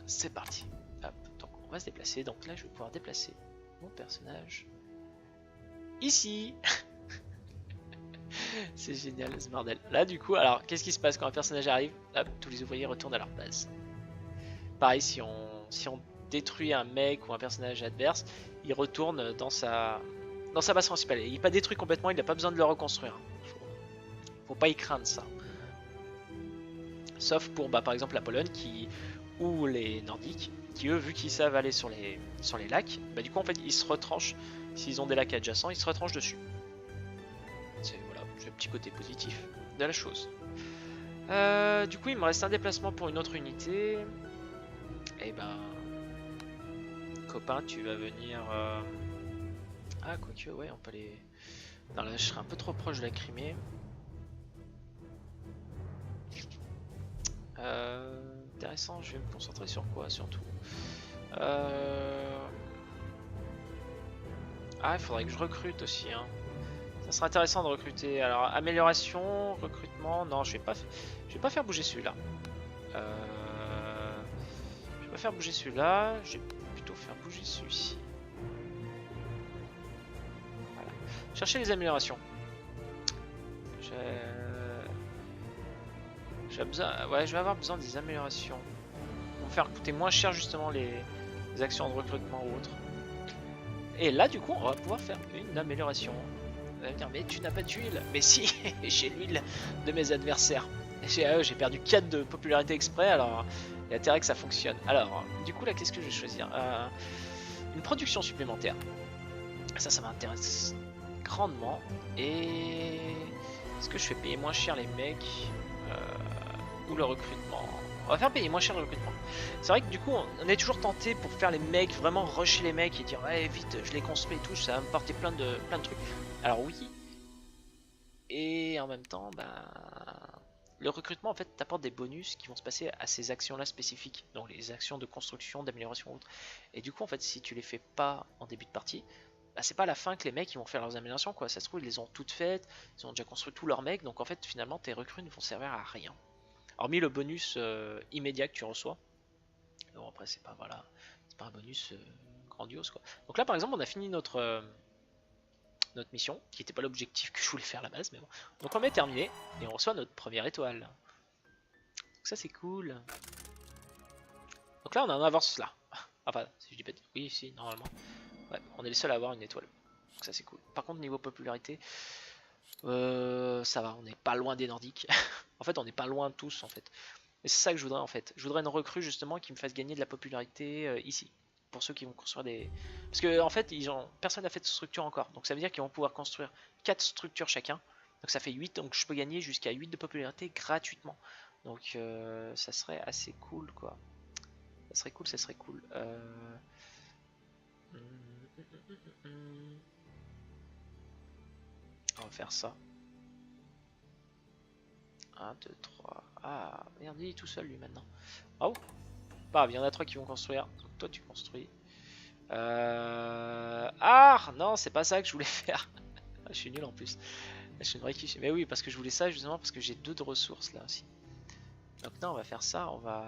C'est parti. Hop, donc on va se déplacer. Donc là, je vais pouvoir déplacer mon personnage. Ici! C'est génial ce bordel. Là, du coup, alors, qu'est-ce qui se passe quand un personnage arrive? Hop, tous les ouvriers retournent à leur base. Pareil, si on détruit un mec ou un personnage adverse, il retourne dans sa base principale. Il n'est pas détruit complètement, il n'a pas besoin de le reconstruire. Faut pas y craindre ça. Sauf pour par exemple la Pologne ou les Nordiques qui eux, vu qu'ils savent aller sur les lacs, du coup en fait ils se retranchent. S'ils ont des lacs adjacents, ils se retranchent dessus. C'est le petit côté positif de la chose. Du coup il me reste un déplacement pour une autre unité. Et copain, tu vas venir... Ah, quoique, ouais, on peut aller... Non, là, je serais un peu trop proche de la Crimée. Intéressant, je vais me concentrer sur quoi, surtout Ah, il faudrait que je recrute aussi, hein. Ça serait intéressant de recruter. Alors, amélioration, recrutement... Non, je vais pas faire bouger celui-là. Je vais pas faire bouger celui-là, je vais plutôt faire bouger celui-ci. Voilà. Chercher les améliorations. J'ai besoin... Ouais, je vais avoir besoin des améliorations. Pour faire coûter moins cher justement les actions de recrutement ou autres. Et là, du coup, on va pouvoir faire une amélioration. On va me dire, mais tu n'as pas d'huile. Mais si, j'ai l'huile de mes adversaires. J'ai perdu 4 de popularité exprès, alors il y a intérêt que ça fonctionne. Alors, du coup, là, qu'est-ce que je vais choisir? Une production supplémentaire. Ça m'intéresse grandement. Et est-ce que je fais payer moins cher les mecs ou le recrutement? On va faire payer moins cher le recrutement. C'est vrai que du coup, on est toujours tenté pour faire les mecs, vraiment rusher les mecs et dire ouais, vite, je les construis et tout, ça va me porter plein de trucs. Alors oui. Et en même temps, le recrutement en fait t'apporte des bonus qui vont se passer à ces actions-là spécifiques, donc les actions de construction, d'amélioration ou autre. Et du coup, en fait, si tu les fais pas en début de partie, c'est pas à la fin que les mecs ils vont faire leurs améliorations quoi. Ça se trouve ils les ont toutes faites, ils ont déjà construit tous leurs mecs, donc en fait finalement tes recrues ne vont servir à rien. Hormis le bonus immédiat que tu reçois. Bon après c'est pas un bonus grandiose quoi. Donc là par exemple on a fini notre mission, qui n'était pas l'objectif que je voulais faire à la base, mais bon. Donc on est terminé et on reçoit notre première étoile. Donc ça c'est cool. Donc là on en avance là. Enfin si je dis pas oui si normalement. Ouais, on est les seuls à avoir une étoile. Donc ça c'est cool. Par contre niveau popularité, ça va, on n'est pas loin des Nordiques. En fait on n'est pas loin de tous en fait. Et c'est ça que je voudrais en fait. Je voudrais une recrue justement qui me fasse gagner de la popularité ici. Pour ceux qui vont construire des... Parce que en fait personne n'a fait de structure encore. Donc ça veut dire qu'ils vont pouvoir construire 4 structures chacun. Donc ça fait 8, donc je peux gagner jusqu'à 8 de popularité gratuitement. Donc ça serait assez cool quoi. Ça serait cool, ça serait cool. On va faire ça. 1, 2, 3. Ah, merde, il est tout seul lui maintenant. Oh, bah, il y en a 3 qui vont construire. Donc toi tu construis. Ah, non, c'est pas ça que je voulais faire. Je suis nul en plus. Je suis une vraie quiche. Mais oui, parce que je voulais ça justement parce que j'ai 2 de ressources là aussi. Donc non, on va faire ça. On va...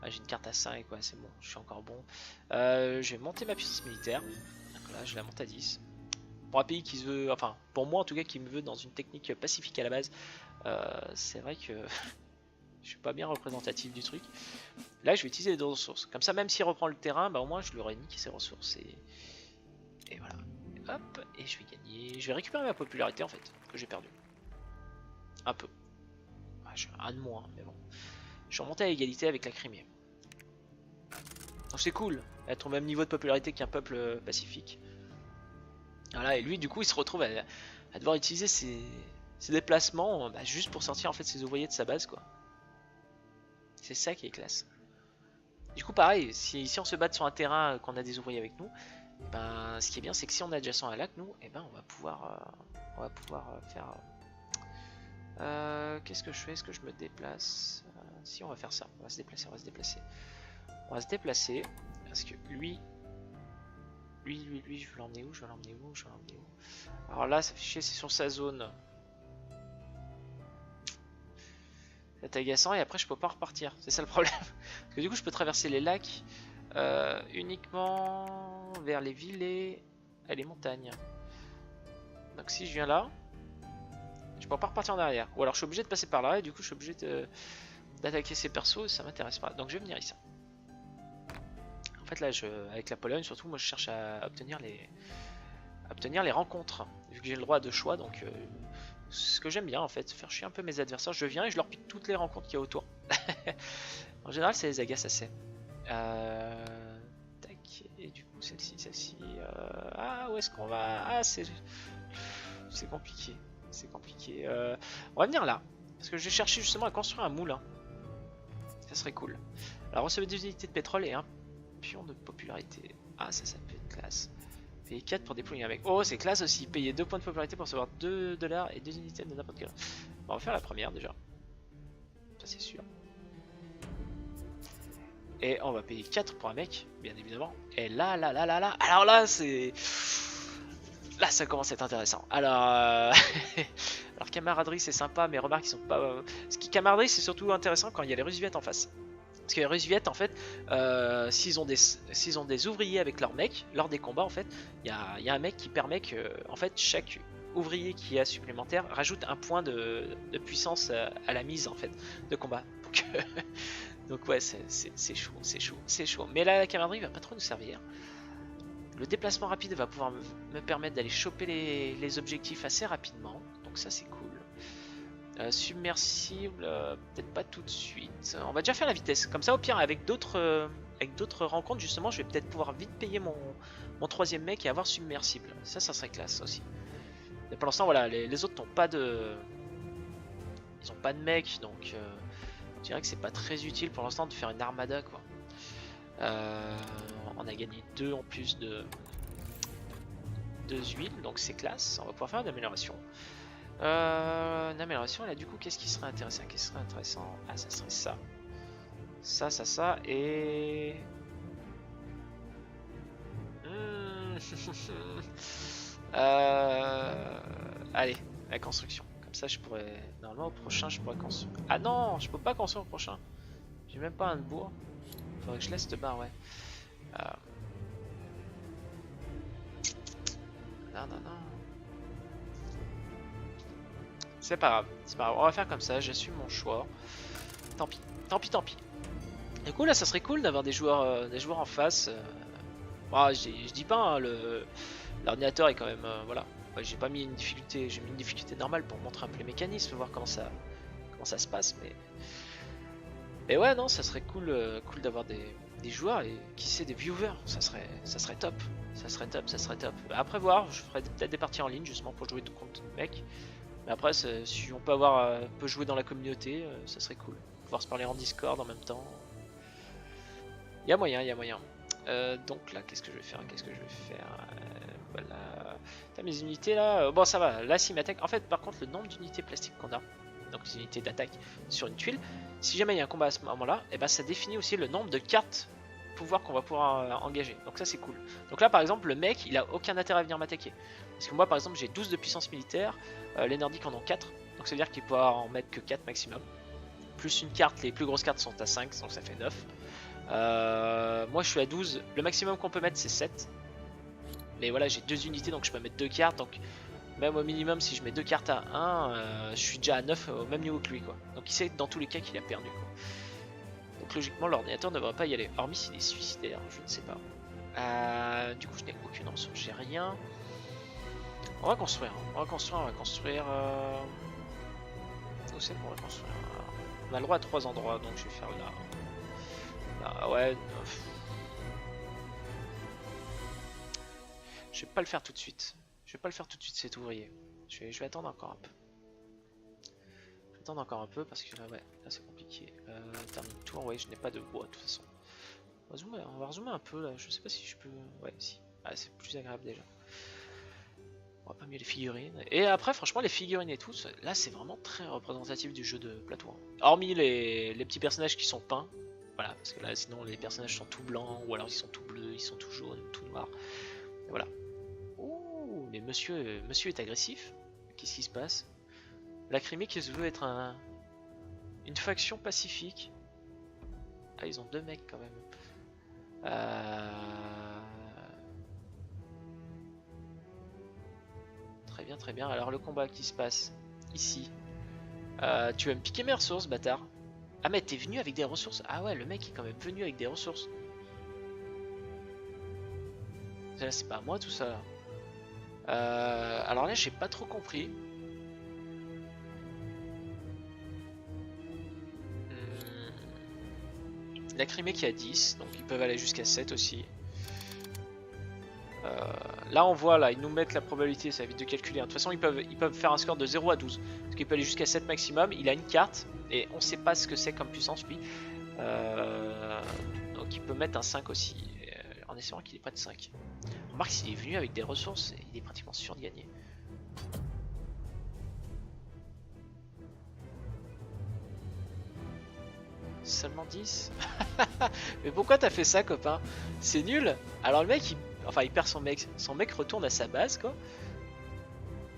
Ah, j'ai une carte à 5, ouais, c'est bon, je suis encore bon. Je vais monter ma puissance militaire. Donc là, je la monte à 10. Pour un pays qui se veut, enfin, pour moi en tout cas, qui me veut dans une technique pacifique à la base, c'est vrai que je suis pas bien représentatif du truc. Là, je vais utiliser les 2 ressources. Comme ça, même s'il reprend le terrain, bah au moins je lui aurais niqué ses ressources. Et voilà. Hop, et je vais gagner. Je vais récupérer ma popularité en fait, que j'ai perdu. Un peu. Ah, j'ai un de moins, mais bon. Je suis remonté à égalité avec la Crimée. Donc c'est cool, être au même niveau de popularité qu'un peuple pacifique. Voilà, et lui du coup il se retrouve à devoir utiliser ses déplacements bah, juste pour sortir en fait ses ouvriers de sa base quoi. C'est ça qui est classe. Du coup pareil, si on se bat sur un terrain qu'on a des ouvriers avec nous, ben, ce qui est bien c'est que si on est adjacent à un lac nous, et ben, on va pouvoir faire... qu'est-ce que je fais? Est-ce que je me déplace? Si on va faire ça, on va se déplacer, on va se déplacer. On va se déplacer parce que lui, je veux l'emmener où? Je veux l'emmener où? Je veux l'emmener où? Alors là, ça fait chier, c'est sur sa zone. C'est agaçant et après je peux pas repartir. C'est ça le problème. Parce que du coup, je peux traverser les lacs uniquement vers les villes et les montagnes. Donc si je viens là, je peux pas repartir en arrière. Ou alors je suis obligé de passer par là et du coup je suis obligé d'attaquer ces persos et ça m'intéresse pas. Donc je vais venir ici. En fait là, avec la Pologne surtout, moi je cherche à obtenir les rencontres. Vu que j'ai le droit de choix, donc ce que j'aime bien en fait, faire chier un peu mes adversaires. Je viens et je leur pique toutes les rencontres qu'il y a autour. En général, ça les agace assez. Tac, et du coup celle-ci. Ah, où est-ce qu'on va? Ah, c'est compliqué. C'est compliqué. On va venir là. Parce que je vais chercher justement à construire un moulin. Ça serait cool. Alors, recevez des unités de pétrole et un pion de popularité. Ah, ça peut être classe. Payer 4 pour déployer un mec. Oh, c'est classe aussi. Payer 2 points de popularité pour recevoir 2 $ et 2 unités de n'importe quel. Bon, on va faire la première déjà. Ça, c'est sûr. Et on va payer 4 pour un mec, bien évidemment. Et là. Alors là, c'est... Là, ça commence à être intéressant. Alors, alors camaraderie, c'est sympa, mais remarque, ils sont pas... Ce qui camaraderie, c'est surtout intéressant quand il y a les Russes viettes en face. Parce que les Russes viettes, en fait, s'ils ont des ouvriers avec leurs mecs, lors des combats, en fait, il y a un mec qui permet que, en fait, chaque ouvrier qui a supplémentaire rajoute un point de puissance à la mise, en fait, de combat. Donc ouais, c'est chaud. Mais là, la camaraderie va pas trop nous servir. Le déplacement rapide va pouvoir me permettre d'aller choper les objectifs assez rapidement. Donc ça, c'est cool. Submersible, peut-être pas tout de suite. On va déjà faire la vitesse. Comme ça, au pire, avec d'autres rencontres, justement, je vais peut-être pouvoir vite payer mon 3ème mec et avoir submersible. Ça serait classe aussi. Mais pour l'instant, voilà, les autres n'ont pas de... Ils ont pas de mec, donc... je dirais que c'est pas très utile pour l'instant de faire une armada, quoi. On a gagné 2 en plus de huiles, donc c'est classe. On va pouvoir faire une amélioration. Une amélioration, là du coup, qu'est-ce qui serait intéressant? Ah, ça serait ça. Et... Allez, la construction. Comme ça, je pourrais... Normalement, au prochain, je pourrais construire... Ah non, je peux pas construire au prochain. J'ai même pas un bourg. Faudrait que je laisse cette barre, ouais. Non. C'est pas grave. On va faire comme ça, j'assume mon choix. Tant pis. Du coup, là, ça serait cool d'avoir des joueurs en face. Ah, je dis pas, hein, l'ordinateur est quand même, voilà. Ouais, j'ai pas mis une difficulté, j'ai mis une difficulté normale pour montrer un peu les mécanismes, voir comment ça se passe, mais ouais, non, ça serait cool, cool d'avoir des joueurs et qui sait des viewers, ça serait top, ça serait top, ça serait top. Après voir, je ferai peut-être des parties en ligne justement pour jouer contre mec. Mais après, si on peut avoir, peut jouer dans la communauté, ça serait cool. Pouvoir se parler en Discord en même temps. Il y a moyen, il y a moyen. Donc là, qu'est-ce que je vais faire? Qu'est-ce que je vais faire? Voilà. T'as mes unités là. Bon, ça va. Là, s'il m'attaque. En fait, par contre, le nombre d'unités plastiques qu'on a, donc les unités d'attaque sur une tuile, si jamais il y a un combat à ce moment-là, et ben ça définit aussi le nombre de cartes pouvoir qu'on va pouvoir engager. Donc ça, c'est cool. Donc là, par exemple, le mec, il a aucun intérêt à venir m'attaquer. Parce que moi, par exemple, j'ai 12 de puissance militaire. Les Nordiques en ont 4. Donc ça veut dire qu'il peut en mettre que 4 maximum. Plus une carte, les plus grosses cartes sont à 5, donc ça fait 9. Moi je suis à 12, le maximum qu'on peut mettre c'est 7. Mais voilà, j'ai 2 unités donc je peux mettre 2 cartes. Donc même au minimum, si je mets 2 cartes à 1, je suis déjà à 9 au même niveau que lui, quoi. Donc il sait dans tous les cas qu'il a perdu, quoi. Donc logiquement, l'ordinateur ne devrait pas y aller. Hormis s'il est suicidaire, je ne sais pas. Du coup, je n'ai aucune ressource, j'ai rien. On va construire, hein. On va construire, on va construire. Où c'est qu'on va construire? On a le droit à 3 endroits, donc je vais faire là. Là, ouais. Je vais pas le faire tout de suite. Je vais pas le faire tout de suite cet ouvrier. Je vais attendre encore un peu. Je vais attendre encore un peu parce que là, ouais, là c'est compliqué. Termine tour, ouais, je n'ai pas de bois de toute façon. On va rezoomer un peu là. Je sais pas si je peux. Ouais, si. Ah, c'est plus agréable déjà. On va pas mieux les figurines. Et après, franchement, les figurines et tout, là c'est vraiment très représentatif du jeu de plateau, hein. Hormis les petits personnages qui sont peints. Voilà, parce que là sinon les personnages sont tout blancs ou alors ils sont tout bleus, ils sont tout jaunes, tout noirs. Et voilà. Oh, mais monsieur est agressif. Qu'est-ce qui se passe? La Crimée qui se veut être une faction pacifique. Ah, ils ont 2 mecs quand même. Très bien, très bien. Alors le combat qui se passe ici. Tu vas me piquer mes ressources, bâtard. Ah mais t'es venu avec des ressources. Ah ouais, le mec est quand même venu avec des ressources. Là, c'est pas à moi tout ça là. Alors là, j'ai pas trop compris. La Crimée qui a 10, donc ils peuvent aller jusqu'à 7 aussi. Là on voit, là ils nous mettent la probabilité, ça évite de calculer. De toute façon ils peuvent faire un score de 0 à 12. Parce qu'il peut aller jusqu'à 7 maximum, il a une carte, et on sait pas ce que c'est comme puissance lui. Donc il peut mettre un 5 aussi, en espérant qu'il n'ait pas de 5. Remarque s'il est venu avec des ressources, il est pratiquement sûr de gagner. Seulement 10. Mais pourquoi t'as fait ça, copain? C'est nul. Alors le mec, il perd son mec. Son mec retourne à sa base, quoi.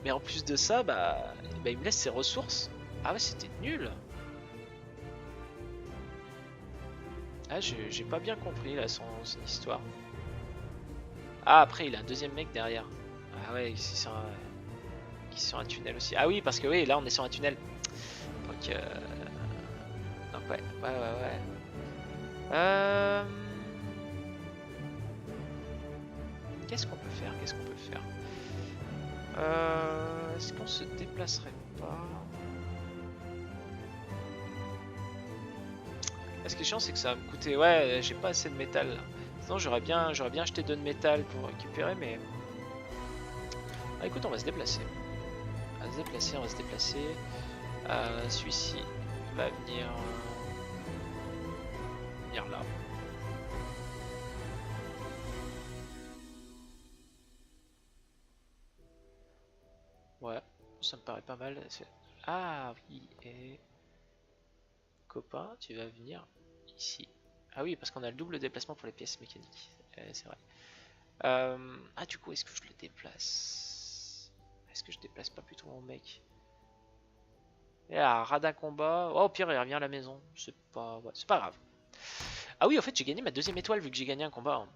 Mais en plus de ça, bah il me laisse ses ressources. Ah ouais, c'était nul. Ah, j'ai pas bien compris là son histoire. Ah, après il a un deuxième mec derrière. Ah ouais, qui est sur un tunnel aussi. Ah oui, parce que oui, là on est sur un tunnel. Donc, ouais, ouais, ouais, ouais. Qu'est-ce qu'on peut faire? Qu'est-ce qu'on peut faire? Est-ce qu'on se déplacerait pas? Ce qui est chiant, c'est que ça va me coûter. Ouais, j'ai pas assez de métal. Sinon, j'aurais bien acheté 2 de métal pour récupérer, mais. Ah, écoute, on va se déplacer. On va se déplacer, on va se déplacer. Celui-ci va venir là. Ouais, ça me paraît pas mal. Ah oui, et copain, tu vas venir ici. Ah oui, parce qu'on a le double déplacement pour les pièces mécaniques. C'est vrai. Ah, du coup, est-ce que je le déplace? Est-ce que je déplace pas plutôt mon mec? Et là, radin combat. Oh, au pire, il revient à la maison. Ouais, c'est pas grave. Ah oui, en fait, j'ai gagné ma 2ème étoile vu que j'ai gagné un combat, hein.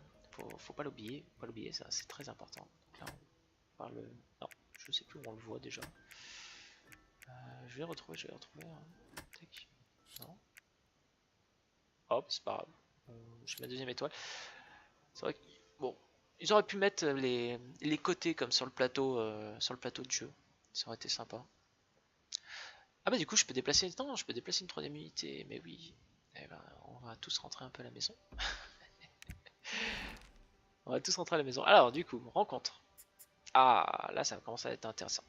Faut pas l'oublier. Pas l'oublier, ça, c'est très important. Donc là, on parle. Non, je sais plus où on le voit déjà. Je vais retrouver. Tac. Non. Hop, c'est pas grave. J'ai ma 2ème étoile. C'est vrai que Bon, ils auraient pu mettre les côtés comme sur le plateau de jeu. Ça aurait été sympa. Ah bah du coup je peux déplacer. Non, je peux déplacer une troisième unité, mais oui. Eh ben, on va tous rentrer un peu à la maison. On va tous rentrer à la maison. Alors du coup, rencontre. Ah, là ça commence à être intéressant.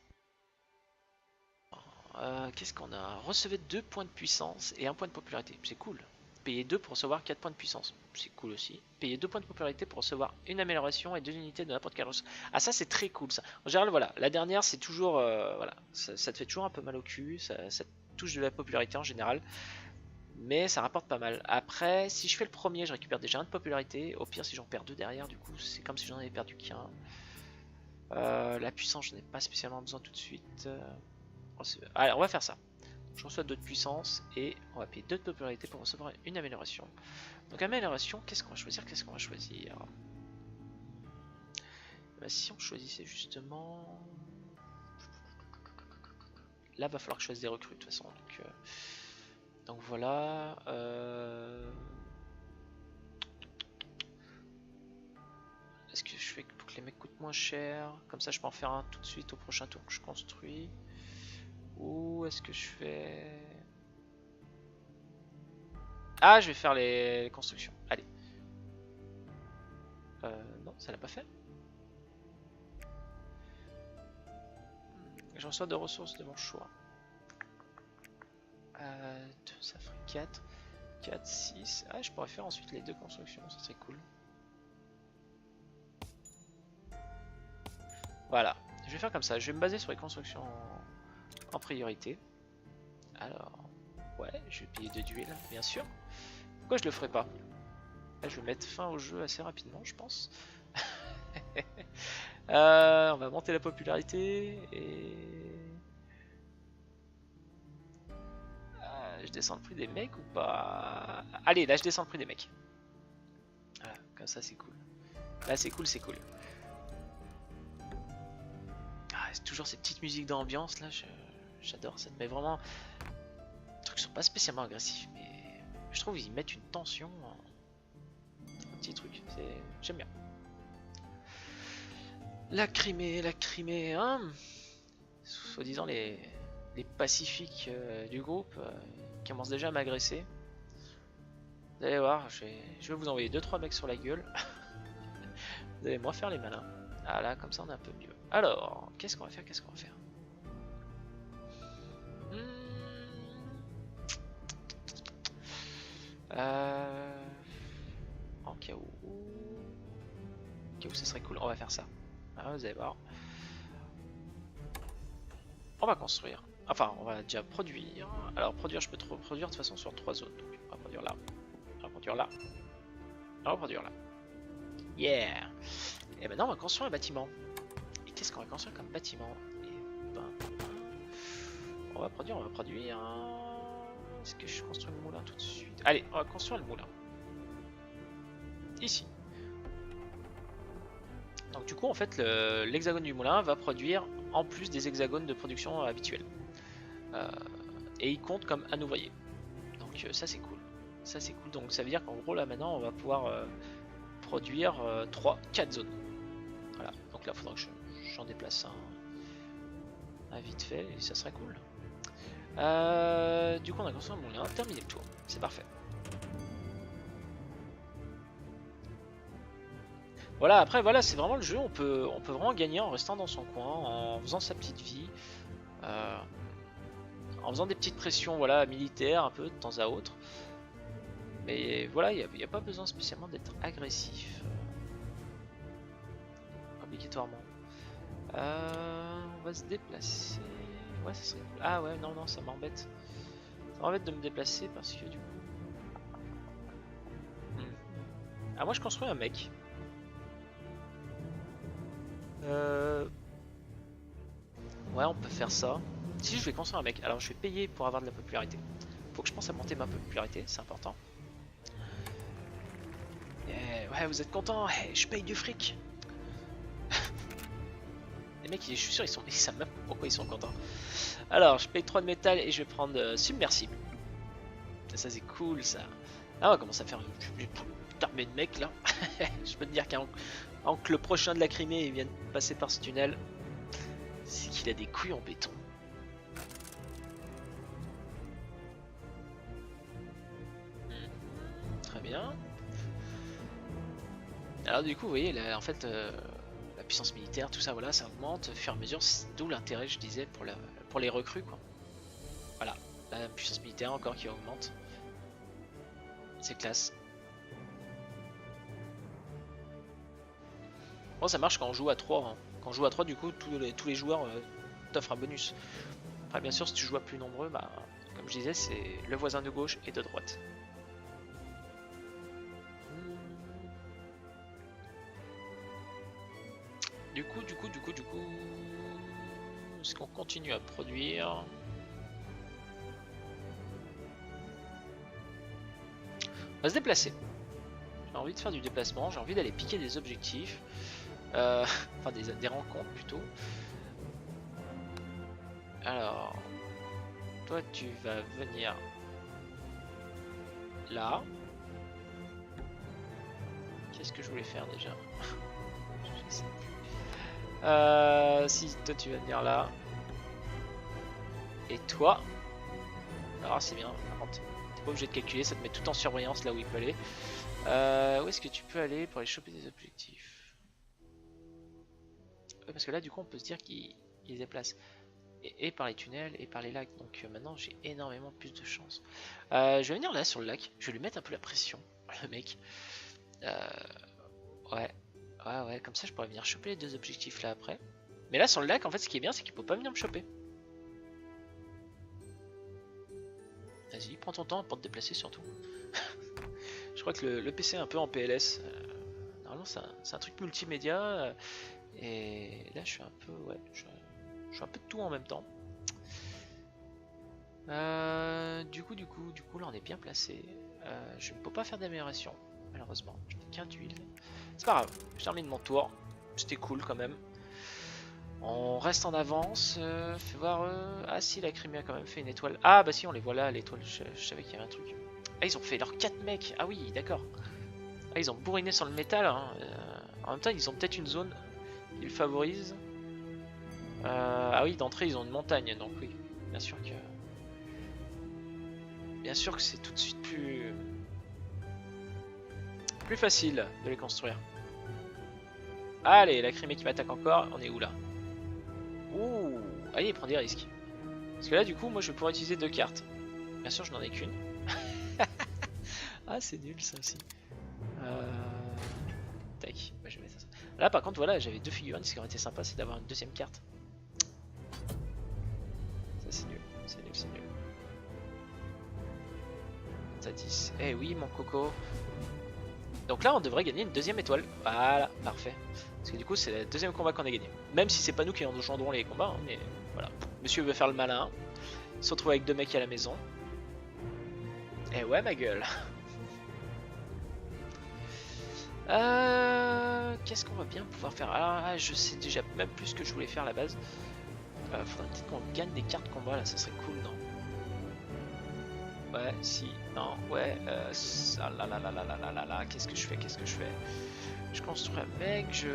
Qu'est-ce qu'on a? Recevez 2 points de puissance et 1 point de popularité. C'est cool. Payez 2 pour recevoir 4 points de puissance. C'est cool aussi. Payez 2 points de popularité pour recevoir une amélioration et 2 unités de n'importe quelle ressource. Ah ça c'est très cool ça. En général voilà, la dernière c'est toujours... voilà, ça te fait toujours un peu mal au cul. Ça touche de la popularité en général. Mais ça rapporte pas mal. Après, si je fais le premier, je récupère déjà 1 de popularité. Au pire si j'en perds 2 derrière, du coup c'est comme si j'en avais perdu qu'un. La puissance j'en ai pas spécialement besoin tout de suite. Allez, on va faire ça. Je reçois 2 de puissance et on va payer 2 de popularité pour recevoir une amélioration. Donc amélioration, qu'est-ce qu'on va choisir? Bah, si on choisissait justement... Là, va falloir que je fasse des recrues de toute façon. Donc voilà. Est-ce que je fais pour que les mecs coûtent moins cher? Comme ça, je peux en faire un tout de suite au prochain tour que je construis. Ou est-ce que je fais... Ah, je vais faire les constructions. Allez. Non, ça l'a pas fait. Je reçois 2 ressources de mon choix. 2, ça ferait 4. 4, 6. Ah, je pourrais faire ensuite les 2 constructions, ça serait cool. Voilà. Je vais faire comme ça. Je vais me baser sur les constructions en priorité. Alors, ouais, je vais payer 2 d'huile, bien sûr. Pourquoi je le ferai pas? Là, je vais mettre fin au jeu assez rapidement, je pense. On va monter la popularité et... je descends le prix des mecs ou pas? Allez, là je descends le prix des mecs. Voilà, comme ça c'est cool. Là c'est cool, c'est cool. Ah, c'est toujours ces petites musiques d'ambiance là, j'adore. Ça te met vraiment... Les trucs sont pas spécialement agressifs, mais je trouve qu'ils mettent une tension. Un petit truc, j'aime bien. La Crimée, hein. Soi-disant les pacifiques du groupe commencent déjà à m'agresser. Vous allez voir, je vais vous envoyer 2-3 mecs sur la gueule. Vous allez moins faire les malins. Ah là, comme ça on est un peu mieux. Alors, qu'est-ce qu'on va faire? En cas où... ce serait cool, on va faire ça. Ah, vous allez voir. On va construire. Enfin, on va déjà produire. Alors, produire, je peux produire de toute façon sur 3 zones. Donc, on va produire là. On va produire là. On va produire là. Yeah! Et maintenant, on va construire un bâtiment. Et qu'est-ce qu'on va construire comme bâtiment? Et ben, on va produire. Est-ce que je construis le moulin tout de suite? Allez, on va construire le moulin. Ici. Donc du coup en fait l'hexagone du moulin va produire en plus des hexagones de production habituels. Et il compte comme un ouvrier. Donc ça c'est cool. Donc ça veut dire qu'en gros là maintenant on va pouvoir produire 4 zones. Voilà, donc là il faudra que j'en déplace un vite fait et ça serait cool. Du coup on a construit un moulin, terminé le tour, c'est parfait. Voilà, après voilà, c'est vraiment le jeu, on peut vraiment gagner en restant dans son coin, en faisant sa petite vie, en faisant des petites pressions voilà, militaires un peu de temps à autre. Mais voilà, il n'y a pas besoin spécialement d'être agressif, obligatoirement. On va se déplacer, ouais ça serait cool. Ah ouais, non, ça m'embête. Ça m'embête de me déplacer parce que du coup... Ah moi je construis un mec. Ouais, on peut faire ça. Si je vais construire un mec, alors je vais payer pour avoir de la popularité. Faut que je pense à monter ma popularité, c'est important. Ouais, vous êtes contents? Je paye du fric. Les mecs, je suis sûr, ils savent même pourquoi ils sont contents. Alors, je paye 3 de métal et je vais prendre submersible. Ça, c'est cool, ça. Ah, on va commencer à faire putain mais de mec là. Je peux te dire qu'un que le prochain de la Crimée vient de passer par ce tunnel, c'est qu'il a des couilles en béton. Très bien. Alors du coup vous voyez là, en fait la puissance militaire, tout ça voilà, ça augmente au fur et à mesure, d'où l'intérêt je disais pour les recrues quoi. Voilà, la puissance militaire encore qui augmente. C'est classe. Bon ça marche quand on joue à 3. Hein. Quand on joue à 3 du coup tous les joueurs t'offrent un bonus. Après bien sûr si tu joues à plus nombreux, bah, comme je disais c'est le voisin de gauche et de droite. Du coup, est-ce qu'on continue à produire? On va se déplacer. J'ai envie de faire du déplacement, j'ai envie d'aller piquer des objectifs. Enfin des rencontres plutôt. Alors, toi tu vas venir là. Qu'est-ce que je voulais faire déjà? Je sais plus. Si toi tu vas venir là. Et toi, alors c'est bien, par contre, t'es pas obligé de calculer, ça te met tout en surveillance là où il peut aller. Où est-ce que tu peux aller pour aller choper des objectifs? Parce que là du coup on peut se dire qu'il se déplace et par les tunnels et par les lacs, donc maintenant j'ai énormément plus de chance. Je vais venir là sur le lac, je vais lui mettre un peu la pression, le mec. Ouais, comme ça je pourrais venir choper les deux objectifs là après. Mais là sur le lac en fait ce qui est bien c'est qu'il peut pas venir me choper. Vas-y, prends ton temps pour te déplacer surtout. Je crois que le PC est un peu en PLS. Normalement c'est un truc multimédia. Et là je suis un peu. Ouais, je suis un peu de tout en même temps. Du coup là on est bien placé. Je ne peux pas faire d'amélioration, malheureusement. Je n'ai qu'un d'huile. C'est pas grave, je termine mon tour. C'était cool quand même. On reste en avance. Fais voir. Ah si, la Crimée a quand même fait une étoile. Ah bah si, on les voit là, l'étoile. Je savais qu'il y avait un truc. Ah, ils ont fait leurs 4 mecs. Ah oui, d'accord. Ah, ils ont bourriné sur le métal. Hein. En même temps, ils ont peut-être une zone qu'ils favorisent. Ah oui, d'entrée, ils ont une montagne. Donc oui, bien sûr que. Bien sûr que c'est tout de suite plus facile de les construire. Allez, la Crimée qui m'attaque encore. On est où là? Ouh, allez, il prend des risques. Parce que là, du coup, moi, je vais pouvoir utiliser 2 cartes. Bien sûr, je n'en ai qu'une. Ah, c'est nul ça aussi. Tac, bah, je vais mettre ça. Là, par contre, voilà, j'avais 2 figurines. Ce qui aurait été sympa, c'est d'avoir une deuxième carte. Ça, c'est nul. C'est nul. Ça 10. Eh oui, mon coco. Donc là, on devrait gagner une deuxième étoile. Voilà, parfait. Parce que du coup, c'est le deuxième combat qu'on a gagné. Même si c'est pas nous qui engendrons les combats, hein, mais voilà. Monsieur veut faire le malin. Il se retrouve avec 2 mecs à la maison. Eh ouais, ma gueule. Qu'est-ce qu'on va bien pouvoir faire? Ah, je sais déjà même plus ce que je voulais faire à la base. Faudrait peut-être qu'on gagne des cartes combat là, ça serait cool, non? Ouais, si, non, ouais, ça, là, qu'est-ce que je fais? Je construis un mec,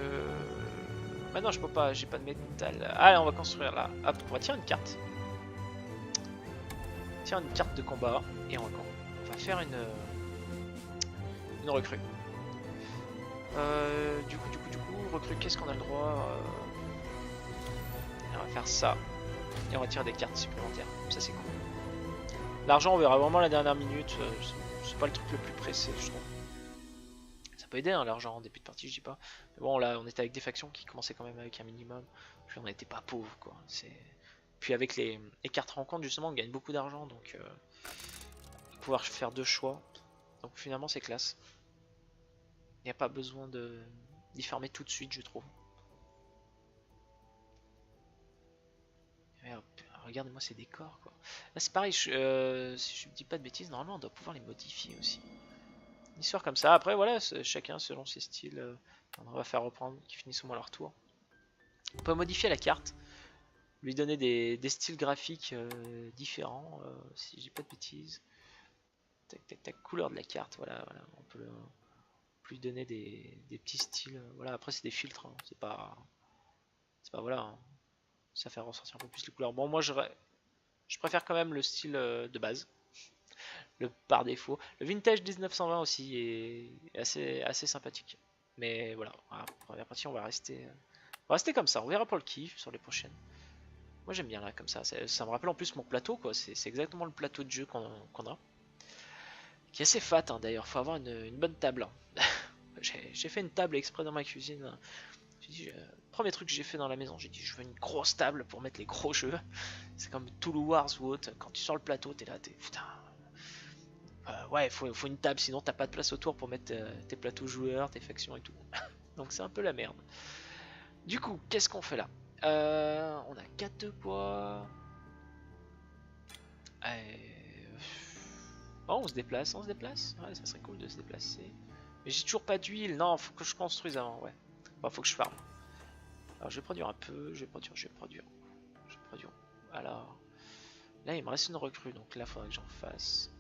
bah non, je peux pas, j'ai pas de métal. Allez, on va construire là. Hop, on va tirer une carte. Tiens, une carte de combat et on va faire une recrue. Du coup, recrue, qu'est-ce qu'on a le droit on va faire ça. Et on va tirer des cartes supplémentaires. Ça, c'est cool. L'argent, on verra vraiment la dernière minute. C'est pas le truc le plus pressé, je trouve. Ça peut aider, hein, l'argent en début de partie, je dis pas. Mais bon, là, on était avec des factions qui commençaient quand même avec un minimum. Puis on n'était pas pauvres, quoi. Puis avec les cartes rencontres, justement, on gagne beaucoup d'argent. Donc, pouvoir faire 2 choix. Donc, finalement, c'est classe. Il n'y a pas besoin d'y fermer tout de suite, je trouve. Regardez-moi ces décors, quoi. Là, c'est pareil, si je ne dis pas de bêtises, normalement, on doit pouvoir les modifier aussi. Une histoire comme ça. Après, voilà, chacun selon ses styles. On va faire reprendre, qui finissent au moins leur tour. On peut modifier la carte, lui donner des styles graphiques différents, si je dis pas de bêtises. Tac, tac, tac, couleur de la carte, voilà, on peut pour lui donner des petits styles. Voilà, après c'est des filtres, hein. C'est pas voilà, hein. Ça fait ressortir un peu plus les couleurs. Bon, moi je préfère quand même le style de base, le par défaut. Le vintage 1920 aussi est assez sympathique. Mais voilà, première partie on va rester comme ça. On verra pour le kiff sur les prochaines. Moi j'aime bien là comme ça. Ça me rappelle en plus mon plateau quoi. C'est exactement le plateau de jeu qu'on a. Qui est assez fat hein, d'ailleurs. Faut avoir une bonne table. Hein. J'ai fait une table exprès dans ma cuisine. J'ai dit, premier truc que j'ai fait dans la maison, j'ai dit je veux une grosse table pour mettre les gros jeux. C'est comme Toulouse Wars ou autre. Quand tu sors le plateau, t'es là, putain. Ouais, faut une table, sinon t'as pas de place autour pour mettre tes plateaux joueurs, tes factions et tout. Donc c'est un peu la merde. Du coup, qu'est-ce qu'on fait là? On a 4 de bois. Oh, on se déplace. Ouais, ça serait cool de se déplacer. Mais j'ai toujours pas d'huile. Non, faut que je construise avant, ouais. Enfin, faut que je farme. Alors, je vais produire un peu. Je vais produire. Alors, là, il me reste une recrue. Donc là, il faudrait que j'en fasse.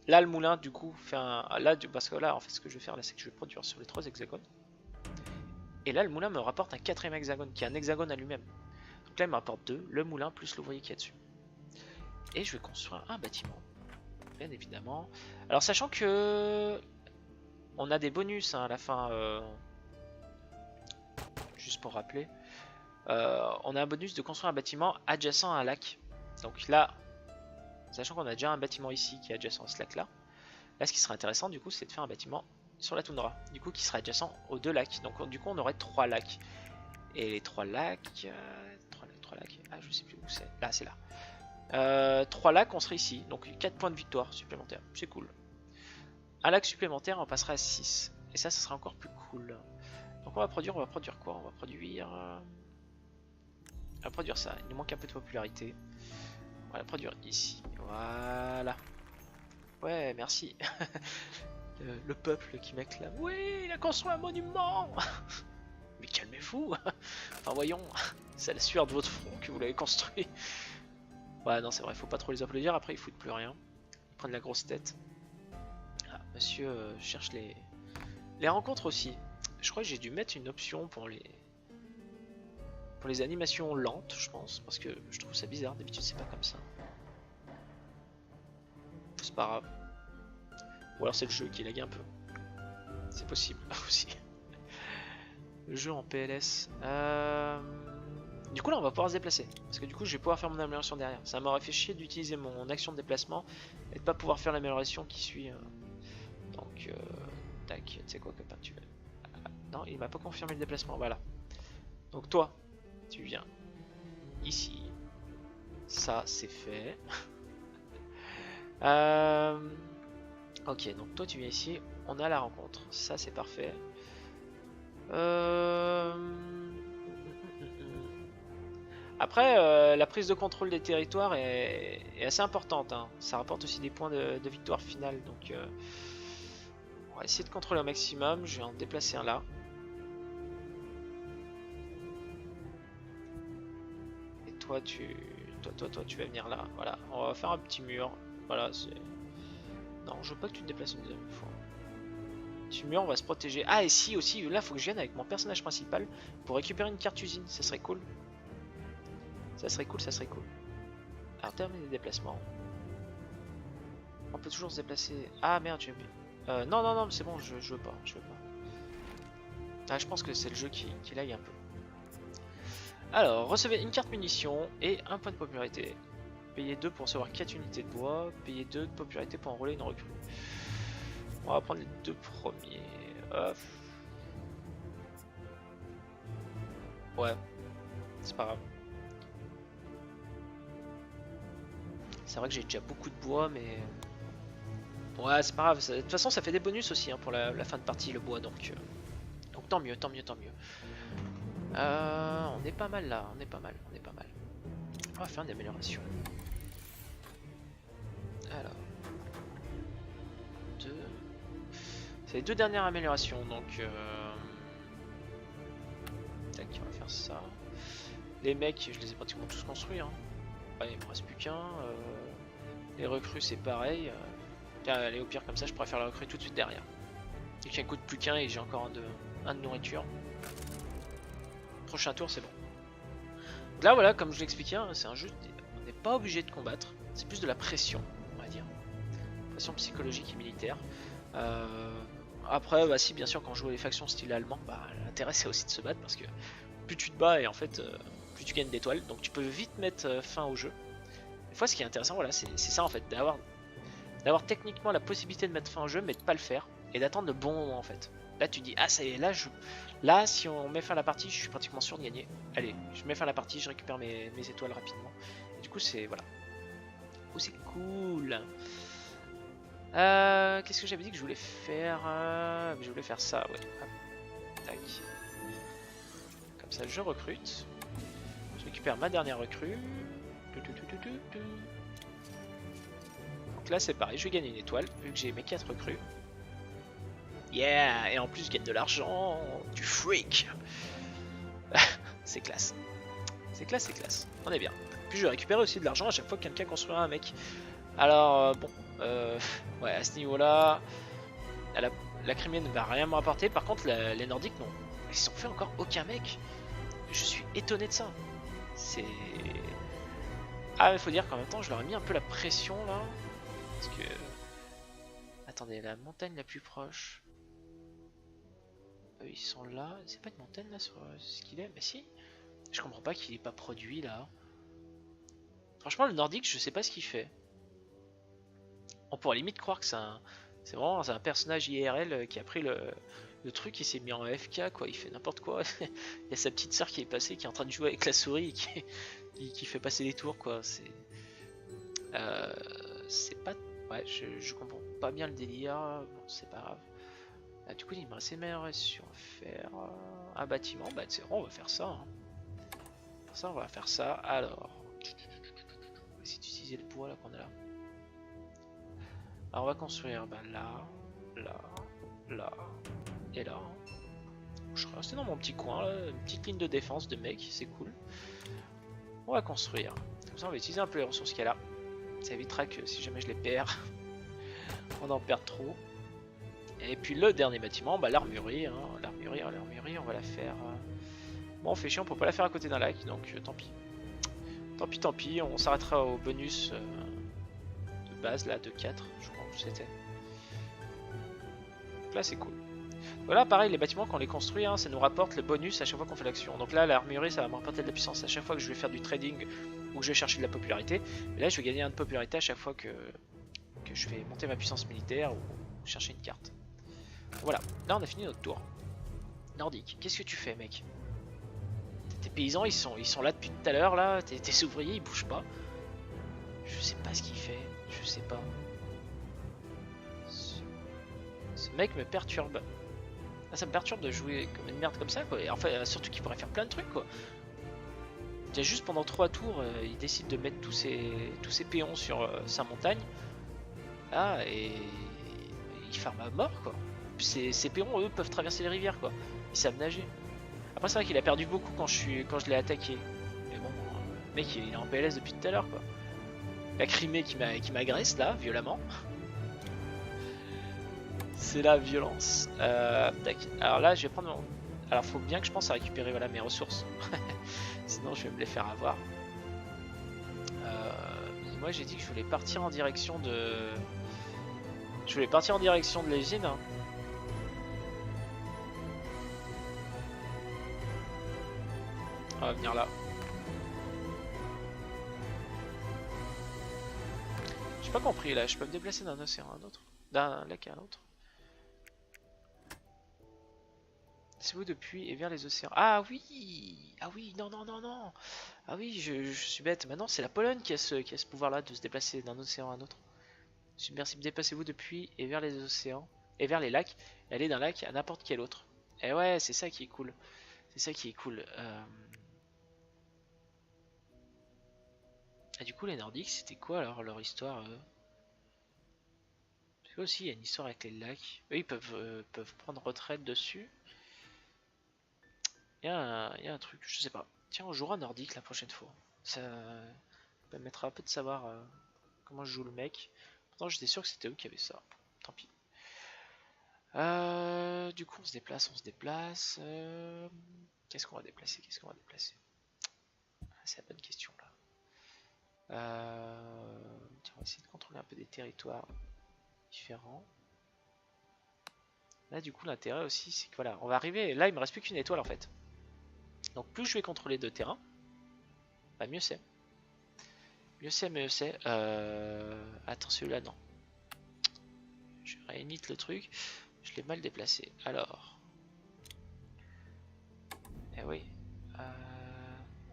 Là, le moulin, du coup, fait un. Là, parce que là, en fait, ce que je vais faire, là, c'est que je vais produire sur les 3 hexagones. Et là, le moulin me rapporte un 4ème hexagone, qui est un hexagone à lui-même. Donc là, il me rapporte 2, le moulin plus l'ouvrier qui est dessus. Et je vais construire un bâtiment. Bien évidemment. Alors, sachant que. On a des bonus hein, à la fin. Juste pour rappeler. On a un bonus de construire un bâtiment adjacent à un lac. Donc là, sachant qu'on a déjà un bâtiment ici qui est adjacent à ce lac là, ce qui serait intéressant du coup c'est de faire un bâtiment sur la toundra, du coup qui serait adjacent aux 2 lacs. Donc du coup on aurait 3 lacs. Et les 3 lacs... 3 lacs... Ah je sais plus où c'est. Là c'est là. 3 lacs on serait ici, donc 4 points de victoire supplémentaires, c'est cool. Un lac supplémentaire on passera à 6. Et ça sera encore plus cool. Donc on va produire quoi? On va produire ça, il nous manque un peu de popularité. On va la produire ici, voilà. Ouais, merci. le peuple qui m'acclame. Oui, il a construit un monument. Mais calmez-vous. Enfin voyons, c'est à la sueur de votre front que vous l'avez construit. Ouais, non, c'est vrai, faut pas trop les applaudir, après ils foutent plus rien. Ils prennent la grosse tête. Ah, monsieur cherche les rencontres aussi. Je crois que j'ai dû mettre une option pour les animations lentes, je pense, parce que je trouve ça bizarre, d'habitude c'est pas comme ça. C'est pas grave. Ou alors c'est le jeu qui lag un peu. C'est possible aussi. Le jeu en PLS. Du coup là on va pouvoir se déplacer. Parce que du coup je vais pouvoir faire mon amélioration derrière. Ça m'aurait fait chier d'utiliser mon action de déplacement et de pas pouvoir faire l'amélioration qui suit. Donc tac, tu sais quoi copain, tu veux. Non, il m'a pas confirmé le déplacement, voilà. Donc toi, tu viens ici. Ça c'est fait. Ok, donc toi tu viens ici, on a la rencontre, ça c'est parfait. Après, la prise de contrôle des territoires est assez importante, hein. Ça rapporte aussi des points de victoire finale, donc on va essayer de contrôler au maximum. Je vais en déplacer un là. Et toi tu vas venir là, voilà. On va faire un petit mur, voilà, c'est... Non, je veux pas que tu te déplaces une deuxième fois. Petit mur, on va se protéger. Ah, et si aussi, là, faut que je vienne avec mon personnage principal pour récupérer une carte usine. Ça serait cool. Ça serait cool. Alors, terminer les déplacements. On peut toujours se déplacer. Ah merde, j'ai oublié. Non, c'est bon, je veux pas. Ah, je pense que c'est le jeu qui lag un peu. Alors, recevez une carte munition et un point de popularité. Payer 2 pour recevoir 4 unités de bois. Payer 2 de popularité pour enrôler une recrue. On va prendre les 2 premiers. Ouais, c'est pas grave. C'est vrai que j'ai déjà beaucoup de bois, mais... Ouais, c'est pas grave. De toute façon, ça fait des bonus aussi hein, pour la fin de partie, le bois. Donc tant mieux. On est pas mal là, on est pas mal. On va faire une amélioration. Alors... C'est les 2 dernières améliorations, donc... Tac, on va faire ça. Les mecs, je les ai pratiquement tous construits. Hein. Ouais, il me reste plus qu'un. Les recrues, c'est pareil. Allez, au pire, comme ça, je préfère la recrue tout de suite derrière. Et qu'il ne coûte plus qu'un et j'ai encore un de nourriture. Prochain tour, c'est bon. Donc là, voilà, comme je l'expliquais, hein, c'est un jeu, on n'est pas obligé de combattre. C'est plus de la pression, on va dire. Pression psychologique et militaire. Après, bah si, bien sûr, quand je joue les factions style allemand, bah l'intérêt c'est aussi de se battre parce que plus tu te bats et en fait, plus tu gagnes d'étoiles. Donc tu peux vite mettre fin au jeu. Des fois, ce qui est intéressant, voilà, c'est ça en fait, d'avoir techniquement la possibilité de mettre fin au jeu, mais de pas le faire et d'attendre le bon moment en fait. Là, tu dis, ah ça y est, là, si on met fin à la partie, je suis pratiquement sûr de gagner. Allez, je mets fin à la partie, je récupère mes étoiles rapidement. Et du coup, c'est voilà. Oh, c'est cool. Qu'est-ce que j'avais dit que je voulais faire je voulais faire ça, ouais. Hop, tac. Comme ça, je recrute. Je récupère ma dernière recrue. Donc là, c'est pareil, je vais gagner une étoile, vu que j'ai mes 4 recrues. Yeah! Et en plus, je gagne de l'argent, du freak. C'est classe. C'est classe, c'est classe. On est bien. Puis je vais récupérer aussi de l'argent à chaque fois que quelqu'un construira un mec. Alors, bon. Ouais, à ce niveau-là, la Crimée ne va rien me rapporter. Par contre, les Nordiques, non. Ils ont fait encore aucun mec. Je suis étonné de ça. C'est... Ah, il faut dire qu'en même temps, je leur ai mis un peu la pression, là. Parce que... Attendez, la montagne la plus proche... ils sont là. C'est pas une montagne, là, sur ce qu'il est? Mais si. Je comprends pas qu'il ait pas produit, là. Franchement, le Nordique, je sais pas ce qu'il fait. On pourrait limite croire que c'est vraiment un personnage IRL qui a pris le truc et s'est mis en AFK, quoi. Il fait n'importe quoi. Il y a sa petite sœur qui est passée, qui est en train de jouer avec la souris et qui fait passer les tours, quoi. C'est pas... Ouais, je comprends pas bien le délire. Bon, c'est pas grave. Ah, du coup, il me reste amélioration à faire. Un bâtiment, bah c'est vrai, on va faire ça. Hein. Pour ça, on va faire ça. Alors, on va essayer d'utiliser le bois là qu'on a là. Alors, on va construire bah, là, là, là et là. Je serai resté dans mon petit coin, là, une petite ligne de défense de mecs, c'est cool. On va construire. Comme ça, on va utiliser un peu les ressources qu'il y a là. Ça évitera que si jamais je les perds, on en perd trop. Et puis le dernier bâtiment, bah, l'armurerie. Hein. L'armurerie, on va la faire... Bon, on fait chiant, on peut pas la faire à côté d'un lac, donc tant pis. Tant pis, on s'arrêtera au bonus de base, là, de 4, je crois que c'était. Donc là, c'est cool. Voilà, pareil, les bâtiments, quand on les construit, hein, ça nous rapporte le bonus à chaque fois qu'on fait l'action. Donc là, l'armurerie, ça va me rapporter de la puissance à chaque fois que je vais faire du trading ou que je vais chercher de la popularité. Et là, je vais gagner un de popularité à chaque fois que je vais monter ma puissance militaire ou chercher une carte. Voilà, là, on a fini notre tour. Nordique, qu'est-ce que tu fais, mec? Tes paysans, ils sont là depuis tout à l'heure, là. Tes ouvriers, ils bougent pas. Je sais pas ce qu'il fait, je sais pas. Ce mec me perturbe. Ah, ça me perturbe de jouer comme une merde comme ça, quoi. Et enfin, surtout qu'il pourrait faire plein de trucs, quoi. Déjà juste pendant 3 tours, il décide de mettre tous ses péons sur sa montagne. Là, et il farme à mort, quoi. Ces péons, eux, peuvent traverser les rivières, quoi. Ils savent nager. Après, c'est vrai qu'il a perdu beaucoup quand je l'ai attaqué. Mais bon, le mec, il est en PLS depuis tout à l'heure, quoi. La Crimée qui m'agresse, là, violemment. C'est la violence. Tac. Alors là, je vais prendre mon... Alors, faut bien que je pense à récupérer voilà, mes ressources. Sinon, je vais me les faire avoir. Moi, j'ai dit que je voulais partir en direction de... Je voulais partir en direction de l'usine. Hein. On va venir là. J'ai pas compris là, je peux me déplacer d'un océan à un autre. D'un lac à un autre. C'est vous depuis et vers les océans. Ah oui! Ah oui, non, non, non, non! Ah oui, je suis bête. Maintenant, c'est la Pologne qui a ce pouvoir-là de se déplacer d'un océan à un autre. Merci, déplacez-vous depuis et vers les océans et vers les lacs. Et aller d'un lac à n'importe quel autre. Et ouais, c'est ça qui est cool. C'est ça qui est cool. Et du coup, les Nordiques, c'était quoi alors leur histoire Parce que aussi, il y a une histoire avec les lacs. Eux, ils peuvent prendre retraite dessus. Il y a un truc, je sais pas. Tiens, on jouera nordique la prochaine fois. Ça permettra un peu de savoir comment je joue le mec. Pourtant, j'étais sûr que c'était eux qui avaient ça. Tant pis. Du coup, on se déplace, on se déplace. Qu'est-ce qu'on va déplacer? Qu'est-ce qu'on va déplacer? C'est la bonne question là. Tiens, on va essayer de contrôler un peu des territoires différents. Là, du coup, l'intérêt aussi, c'est que voilà, on va arriver. Là, il me reste plus qu'une étoile en fait. Donc, plus je vais contrôler de terrain, bah, mieux c'est. Mieux c'est, mieux c'est. Attends, celui-là, non. Je réinite le truc. Je l'ai mal déplacé. Alors. Eh oui.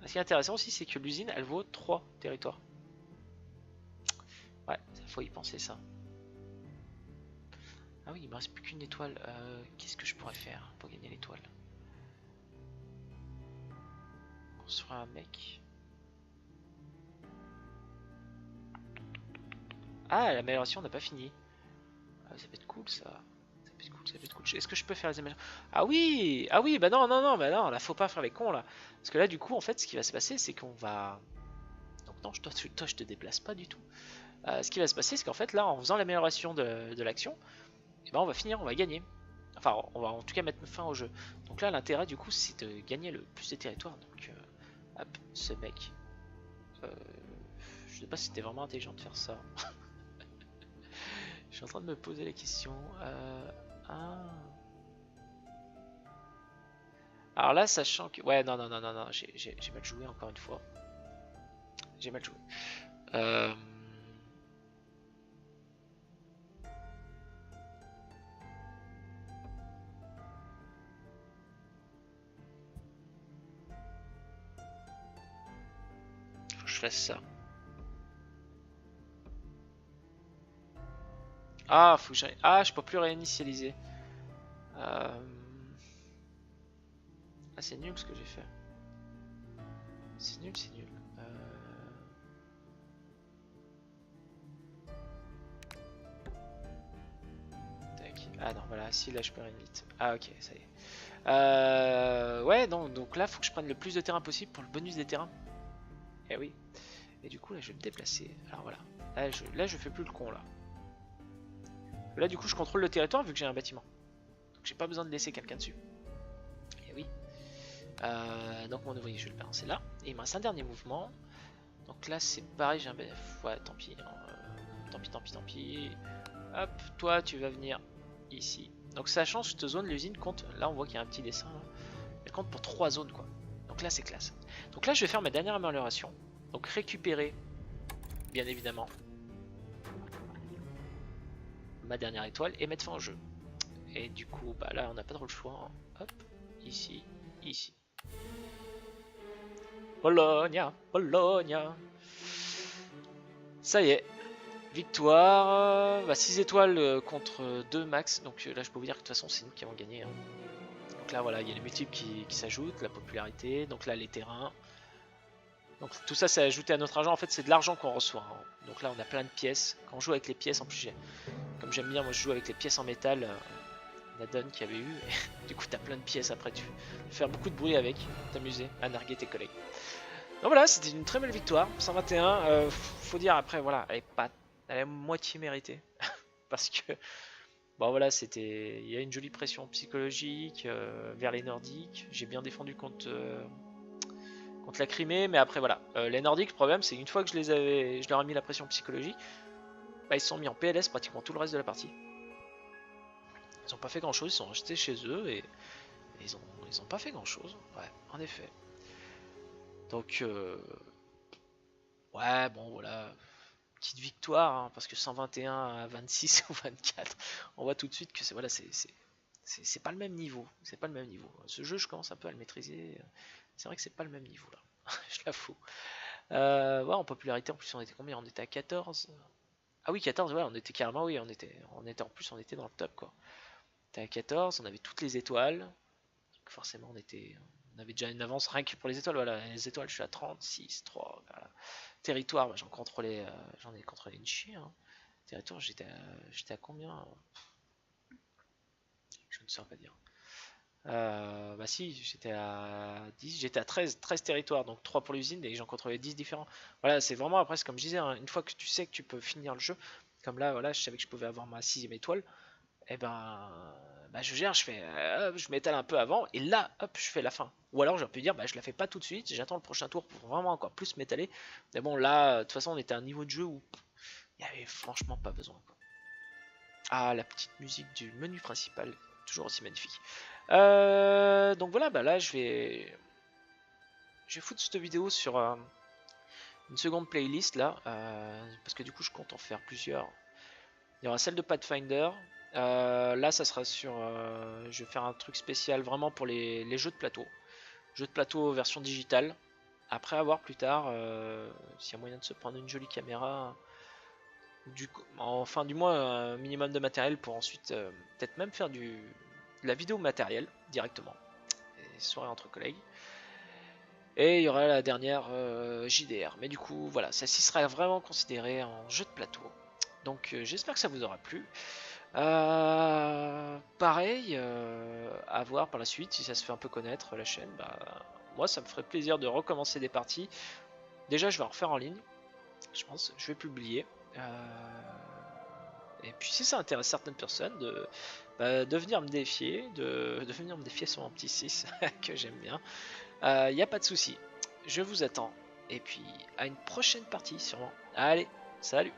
Ce qui est intéressant aussi, c'est que l'usine, elle vaut 3 territoires. Ouais, il faut y penser ça. Ah oui, il me reste plus qu'une étoile. Qu'est-ce que je pourrais faire pour gagner l'étoile? Construire un mec. Ah, l'amélioration n'a pas fini. Ah, ça peut être cool ça. Ça peut être cool, ça peut être cool. Est-ce que je peux faire les améliorations? Ah oui! Ah oui, bah non, non, non, bah non, là faut pas faire les cons là. Parce que là du coup en fait ce qui va se passer c'est qu'on va. Donc non, toi, je te déplace pas du tout. Ce qui va se passer c'est qu'en fait là en faisant l'amélioration de l'action, eh ben, on va finir, on va gagner. Enfin on va en tout cas mettre fin au jeu. Donc là l'intérêt du coup c'est de gagner le plus de territoire. Donc hop, ce mec. Je sais pas si c'était vraiment intelligent de faire ça. Je suis en train de me poser la question. Ah. Alors là, sachant que. Ouais, non, non, non, non, non, j'ai mal joué encore une fois. J'ai mal joué. Euh... Faut que je fasse ça. Ah, faut que j'aille. Ah, je peux plus réinitialiser. Ah, c'est nul ce que j'ai fait. C'est nul, c'est nul. Tac. Ah non, voilà, si là je peux réinit. Ah, ok, ça y est. Ouais, donc là, faut que je prenne le plus de terrain possible pour le bonus des terrains. Eh oui. Et du coup, là, je vais me déplacer. Alors voilà. Là, je fais plus le con, là. Là, du coup, je contrôle le territoire vu que j'ai un bâtiment. Donc, j'ai pas besoin de laisser quelqu'un dessus. Et oui. Donc, mon ouvrier, je vais le balancer là. Et il me reste un dernier mouvement. Donc là, c'est pareil, j'ai un... Ouais, tant pis. Tant pis, tant pis, tant pis. Hop, toi, tu vas venir ici. Donc, ça change, cette zone, l'usine compte... Là, on voit qu'il y a un petit dessin, là. Elle compte pour 3 zones, quoi. Donc là, c'est classe. Donc là, je vais faire ma dernière amélioration. Donc, récupérer, bien évidemment, ma dernière étoile et mettre fin au jeu. Et du coup, bah là, on n'a pas trop le choix. Hein. Hop, ici, ici. Bologna, Bologna. Ça y est, victoire. 6 étoiles contre 2 max. Donc là, je peux vous dire que de toute façon, c'est nous qui avons gagné. Hein. Donc là, voilà, il y a les multiples qui s'ajoutent, la popularité. Donc là, les terrains. Donc tout ça, c'est ajouté à notre argent. En fait, c'est de l'argent qu'on reçoit. Hein. Donc là, on a plein de pièces. Quand on joue avec les pièces, en plus, comme j'aime bien, moi, je joue avec les pièces en métal. La donne qu'il y avait eu. Et du coup, t'as plein de pièces après. Tu peux faire beaucoup de bruit avec, t'amuser, à narguer tes collègues. Donc voilà, c'était une très belle victoire. 121. Faut dire après, voilà, elle est moitié méritée. Parce que, bon voilà, c'était. Il y a une jolie pression psychologique vers les Nordiques. J'ai bien défendu contre la Crimée, mais après voilà. Les Nordiques, le problème, c'est une fois que je leur ai mis la pression psychologique, bah, ils se sont mis en PLS pratiquement tout le reste de la partie. Ils ont pas fait grand chose, ils sont restés chez eux et ils ont pas fait grand chose. Ouais, en effet. Donc, ouais, bon voilà. Petite victoire, hein, parce que 121 à 26 ou 24, on voit tout de suite que c'est voilà, c'est pas le même niveau. C'est pas le même niveau. Ce jeu, je commence un peu à le maîtriser. C'est vrai que c'est pas le même niveau là. Je l'avoue. Ouais, en popularité, en plus, on était combien? On était à 14. Ah oui, 14, ouais, on était carrément, oui, on était en plus, on était dans le top quoi. On était à 14, on avait toutes les étoiles. Donc forcément, on avait déjà une avance rien que pour les étoiles. Voilà, les étoiles, je suis à 36, 3. Voilà. Territoire, bah, j'en ai contrôlé une chier. Hein. Territoire, j'étais à combien? Je ne saurais pas dire. Bah si, j'étais à 10, j'étais à 13 territoires, donc 3 pour l'usine et j'en contrôlais 10 différents. Voilà, c'est vraiment après, comme je disais, hein, une fois que tu sais que tu peux finir le jeu, comme là, voilà, je savais que je pouvais avoir ma 6ème étoile, et bah, je gère, je fais, je m'étale un peu avant, et là, hop, je fais la fin. Ou alors j'aurais pu dire, bah, je la fais pas tout de suite, j'attends le prochain tour pour vraiment encore plus m'étaler. Mais bon, là, de toute façon, on était à un niveau de jeu où il y avait franchement pas besoin, quoi. Ah, la petite musique du menu principal, toujours aussi magnifique. Donc voilà, bah là, je vais foutre cette vidéo sur une seconde playlist là, parce que du coup, je compte en faire plusieurs. Il y aura celle de Pathfinder. Là, ça sera sur. Je vais faire un truc spécial vraiment pour les jeux de plateau. Jeux de plateau version digitale. Après, à voir plus tard s'il y a moyen de se prendre une jolie caméra. Enfin, du moins, un minimum de matériel pour ensuite peut-être même faire de la vidéo matérielle directement. Et soirée entre collègues. Et il y aura la dernière JDR. Mais du coup, voilà, celle-ci sera vraiment considérée en jeu de plateau. Donc j'espère que ça vous aura plu. Pareil, à voir par la suite si ça se fait un peu connaître la chaîne. Bah, moi, ça me ferait plaisir de recommencer des parties. Déjà, je vais en refaire en ligne. Je pense, je vais publier. Et puis si ça intéresse certaines personnes de venir me défier, de venir me défier sur mon petit 6 que j'aime bien, il n'y a pas de souci. Je vous attends. Et puis à une prochaine partie sûrement. Allez, salut!